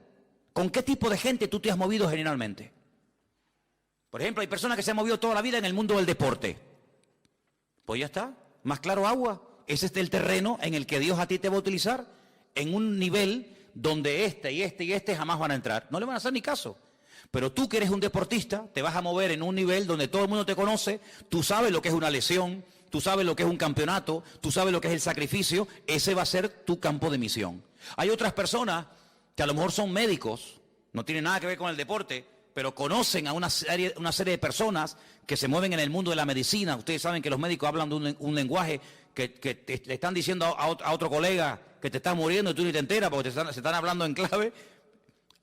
¿Con qué tipo de gente tú te has movido generalmente? Por ejemplo, hay personas que se han movido toda la vida en el mundo del deporte. Pues ya está, más claro agua. Ese es el terreno en el que Dios a ti te va a utilizar, en un nivel donde este y este y este jamás van a entrar. No le van a hacer ni caso. Pero tú que eres un deportista, te vas a mover en un nivel donde todo el mundo te conoce, tú sabes lo que es una lesión, tú sabes lo que es un campeonato, tú sabes lo que es el sacrificio, ese va a ser tu campo de misión. Hay otras personas que a lo mejor son médicos, no tienen nada que ver con el deporte, pero conocen a una serie de personas que se mueven en el mundo de la medicina. Ustedes saben que los médicos hablan de un lenguaje que le están diciendo a otro colega que te estás muriendo y tú ni te enteras porque se están hablando en clave.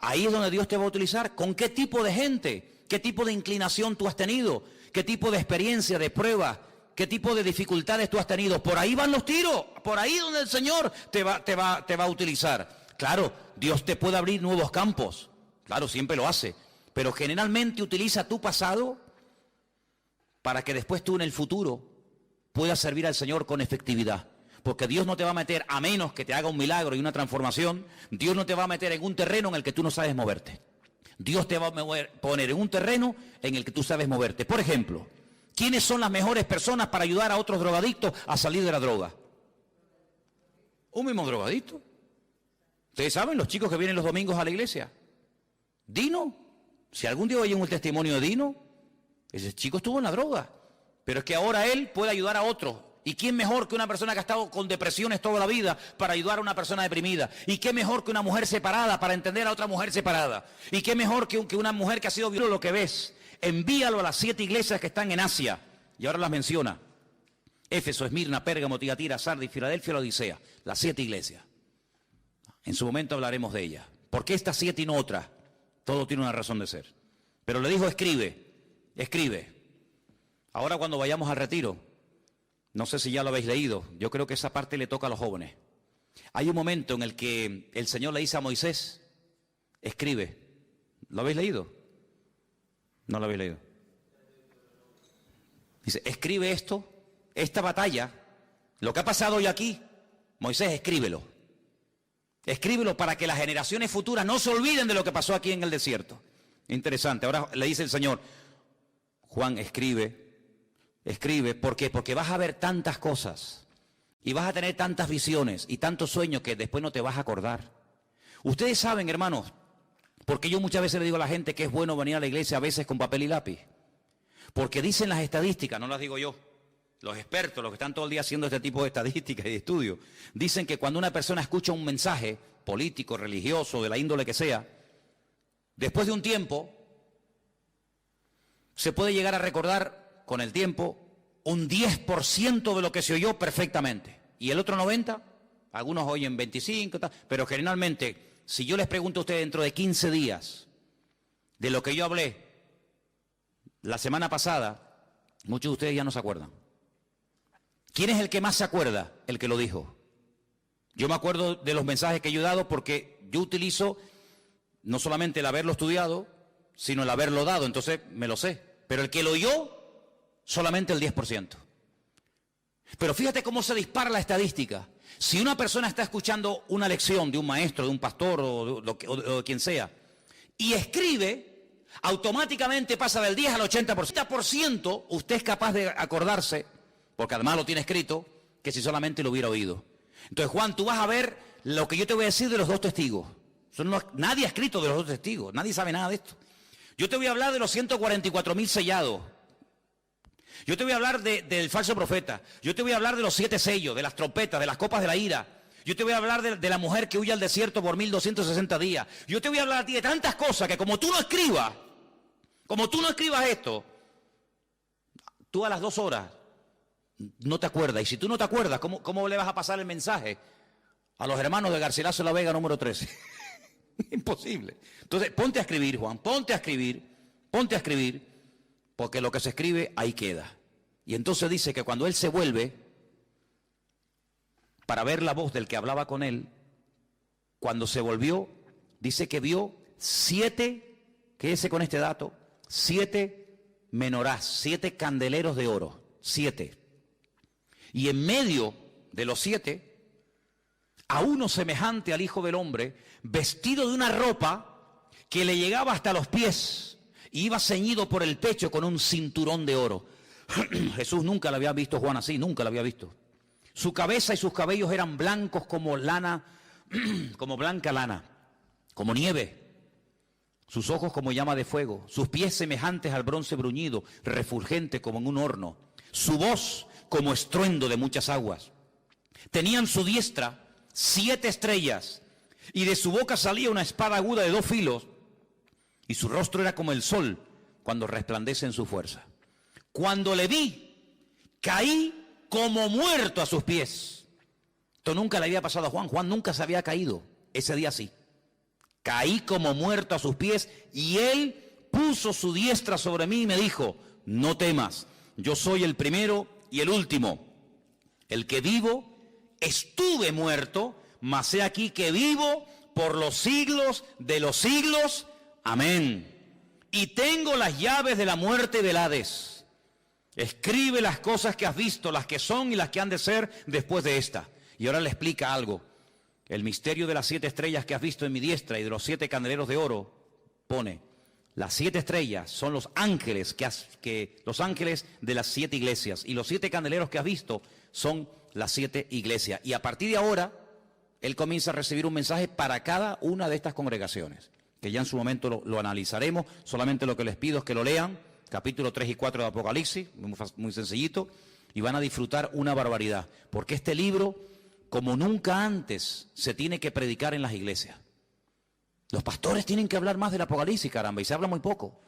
Ahí es donde Dios te va a utilizar. ¿Con qué tipo de gente? ¿Qué tipo de inclinación tú has tenido? ¿Qué tipo de experiencia, de prueba? ¿Qué tipo de dificultades tú has tenido? Por ahí van los tiros, por ahí donde el Señor te va a utilizar. Claro, Dios te puede abrir nuevos campos, claro, siempre lo hace, pero generalmente utiliza tu pasado para que después tú en el futuro puedas servir al Señor con efectividad. Porque Dios no te va a meter, a menos que te haga un milagro y una transformación, Dios no te va a meter en un terreno en el que tú no sabes moverte. Dios te va a poner en un terreno en el que tú sabes moverte. Por ejemplo, ¿quiénes son las mejores personas para ayudar a otros drogadictos a salir de la droga? Un mismo drogadicto. Ustedes saben, los chicos que vienen los domingos a la iglesia. Dino, si algún día oyen un testimonio de Dino, ese chico estuvo en la droga, pero es que ahora él puede ayudar a otros. ¿Y quién mejor que una persona que ha estado con depresiones toda la vida para ayudar a una persona deprimida? ¿Y qué mejor que una mujer separada para entender a otra mujer separada? ¿Y qué mejor que una mujer que ha sido violada? Lo que ves, envíalo a las 7 iglesias que están en Asia, y ahora las menciona: Éfeso, Esmirna, Pérgamo, Tiatira, Sardis, Filadelfia, la Odisea, las 7 iglesias. En su momento hablaremos de ellas. ¿Por qué estas 7 y no otras? Todo tiene una razón de ser. Pero le dijo, escribe. Ahora cuando vayamos al retiro, no sé si ya lo habéis leído, yo creo que esa parte le toca a los jóvenes. Hay un momento en el que el Señor le dice a Moisés, escribe. ¿Lo habéis leído? No lo habéis leído. Dice, escribe esto esta batalla, lo que ha pasado hoy aquí, Moisés, escríbelo. Escríbelo para que las generaciones futuras no se olviden de lo que pasó aquí en el desierto. Interesante. Ahora le dice el Señor, Juan, escribe. ¿Por qué? Porque vas a ver tantas cosas y vas a tener tantas visiones y tantos sueños que después no te vas a acordar. Ustedes saben, hermanos, porque yo muchas veces le digo a la gente que es bueno venir a la iglesia a veces con papel y lápiz. Porque dicen las estadísticas, no las digo yo, los expertos, los que están todo el día haciendo este tipo de estadísticas y de estudios, dicen que cuando una persona escucha un mensaje político, religioso, de la índole que sea, después de un tiempo, se puede llegar a recordar con el tiempo un 10% de lo que se oyó perfectamente. Y el otro 90%, algunos oyen 25%, pero generalmente, si yo les pregunto a ustedes dentro de 15 días de lo que yo hablé la semana pasada, muchos de ustedes ya no se acuerdan. ¿Quién es el que más se acuerda? El que lo dijo. Yo me acuerdo de los mensajes que yo he dado porque yo utilizo no solamente el haberlo estudiado, sino el haberlo dado, entonces me lo sé. Pero el que lo oyó, solamente el 10%. Pero fíjate cómo se dispara la estadística. Si una persona está escuchando una lección de un maestro, de un pastor o de quien sea, y escribe, automáticamente pasa del 10 al 80%. 80% usted es capaz de acordarse, porque además lo tiene escrito, que si solamente lo hubiera oído. Entonces, Juan, tú vas a ver lo que yo te voy a decir de los dos testigos. Nadie ha escrito de los dos testigos, nadie sabe nada de esto. Yo te voy a hablar de los 144.000 sellados. Yo te voy a hablar del falso profeta. Yo te voy a hablar de los 7 sellos, de las trompetas, de las copas de la ira. Yo te voy a hablar de la mujer que huye al desierto por 1260 días. Yo te voy a hablar a ti de tantas cosas que como tú no escribas esto, tú a las 2 horas no te acuerdas. Y si tú no te acuerdas, ¿cómo le vas a pasar el mensaje a los hermanos de Garcilaso de la Vega número 13? Imposible. Entonces, ponte a escribir, Juan, ponte a escribir, porque lo que se escribe ahí queda. Y entonces dice que cuando él se vuelve para ver la voz del que hablaba con él, cuando se volvió, dice que vio 7, quédese con este dato, 7 menorás, 7 candeleros de oro, 7. Y en medio de los 7, a uno semejante al Hijo del Hombre, vestido de una ropa que le llegaba hasta los pies y iba ceñido por el pecho con un cinturón de oro. Jesús nunca lo había visto, Juan, así, nunca lo había visto. Su cabeza y sus cabellos eran blancos como lana, como blanca lana, como nieve. Sus ojos como llama de fuego, sus pies semejantes al bronce bruñido, refulgente como en un horno. Su voz como estruendo de muchas aguas. Tenía en su diestra 7 estrellas, y de su boca salía una espada aguda de 2 filos, y su rostro era como el sol cuando resplandece en su fuerza. Cuando le vi, caí como muerto a sus pies. Esto nunca le había pasado a Juan. Juan nunca se había caído. Ese día sí. Caí como muerto a sus pies, y él puso su diestra sobre mí y me dijo: no temas, yo soy el primero y el último, el que vivo. Estuve muerto, mas he aquí que vivo por los siglos de los siglos. Amén. Y tengo las llaves de la muerte y del Hades. Escribe las cosas que has visto, las que son y las que han de ser después de esta. Y ahora le explica algo. El misterio de las 7 estrellas que has visto en mi diestra y de los 7 candeleros de oro, pone, las 7 estrellas son los ángeles los ángeles de las 7 iglesias, y los 7 candeleros que has visto son las 7 iglesias. Y a partir de ahora, él comienza a recibir un mensaje para cada una de estas congregaciones, que ya en su momento lo analizaremos. Solamente lo que les pido es que lo lean, capítulo 3 y 4 de Apocalipsis, muy sencillito, y van a disfrutar una barbaridad, porque este libro, como nunca antes, se tiene que predicar en las iglesias. Los pastores tienen que hablar más del Apocalipsis, caramba, y se habla muy poco.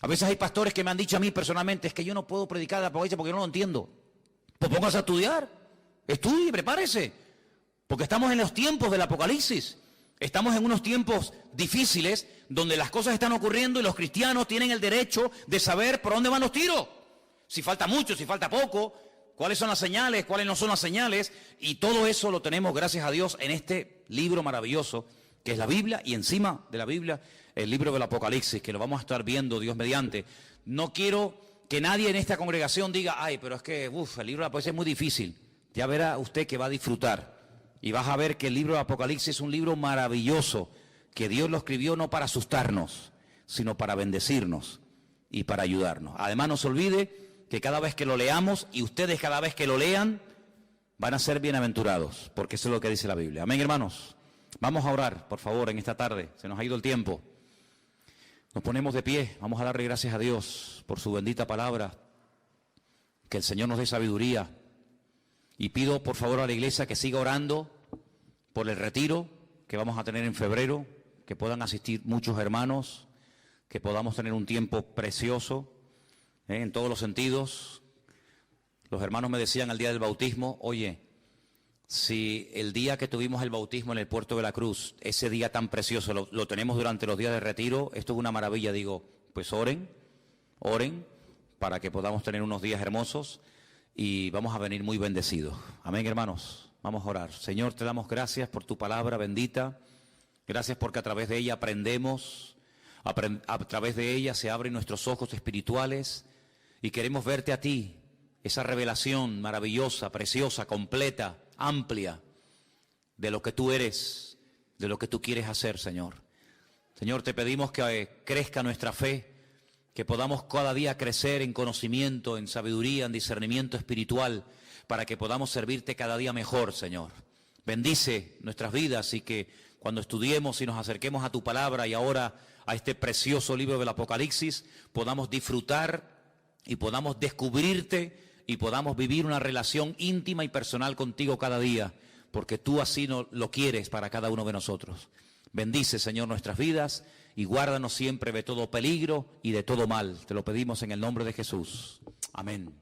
A veces hay pastores que me han dicho a mí personalmente: es que yo no puedo predicar del Apocalipsis porque no lo entiendo. Pues póngase a estudiar, estudie, prepárese, porque estamos en los tiempos del Apocalipsis. Estamos en unos tiempos difíciles donde las cosas están ocurriendo y los cristianos tienen el derecho de saber por dónde van los tiros. Si falta mucho, si falta poco, cuáles son las señales, cuáles no son las señales, y todo eso lo tenemos, gracias a Dios, en este libro maravilloso que es la Biblia, y encima de la Biblia el libro del Apocalipsis, que lo vamos a estar viendo Dios mediante. No quiero Que nadie en esta congregación diga, ay, pero es que el libro de Apocalipsis es muy difícil. Ya verá usted que va a disfrutar. Y vas a ver que el libro de Apocalipsis es un libro maravilloso, que Dios lo escribió no para asustarnos, sino para bendecirnos y para ayudarnos. Además, no se olvide que cada vez que lo leamos, y ustedes cada vez que lo lean, van a ser bienaventurados, porque eso es lo que dice la Biblia. Amén, hermanos. Vamos a orar, por favor, en esta tarde. Se nos ha ido el tiempo. Nos ponemos de pie, vamos a darle gracias a Dios por su bendita palabra, que el Señor nos dé sabiduría, y pido por favor a la iglesia que siga orando por el retiro que vamos a tener en febrero, que puedan asistir muchos hermanos, que podamos tener un tiempo precioso, en todos los sentidos. Los hermanos me decían al día del bautismo, oye, si el día que tuvimos el bautismo en el Puerto de la Cruz, ese día tan precioso, lo tenemos durante los días de retiro, esto es una maravilla. Digo, pues oren para que podamos tener unos días hermosos y vamos a venir muy bendecidos. Amén, hermanos, vamos a orar. Señor, te damos gracias por tu palabra bendita, gracias porque a través de ella aprendemos, a través de ella se abren nuestros ojos espirituales y queremos verte a ti, esa revelación maravillosa, preciosa, completa, amplia, de lo que tú eres, de lo que tú quieres hacer, Señor. Señor, te pedimos que crezca nuestra fe, que podamos cada día crecer en conocimiento, en sabiduría, en discernimiento espiritual, para que podamos servirte cada día mejor, Señor. Bendice nuestras vidas y que cuando estudiemos y nos acerquemos a tu palabra y ahora a este precioso libro del Apocalipsis, podamos disfrutar y podamos descubrirte y podamos vivir una relación íntima y personal contigo cada día, porque tú así lo quieres para cada uno de nosotros. Bendice, Señor, nuestras vidas y guárdanos siempre de todo peligro y de todo mal. Te lo pedimos en el nombre de Jesús. Amén.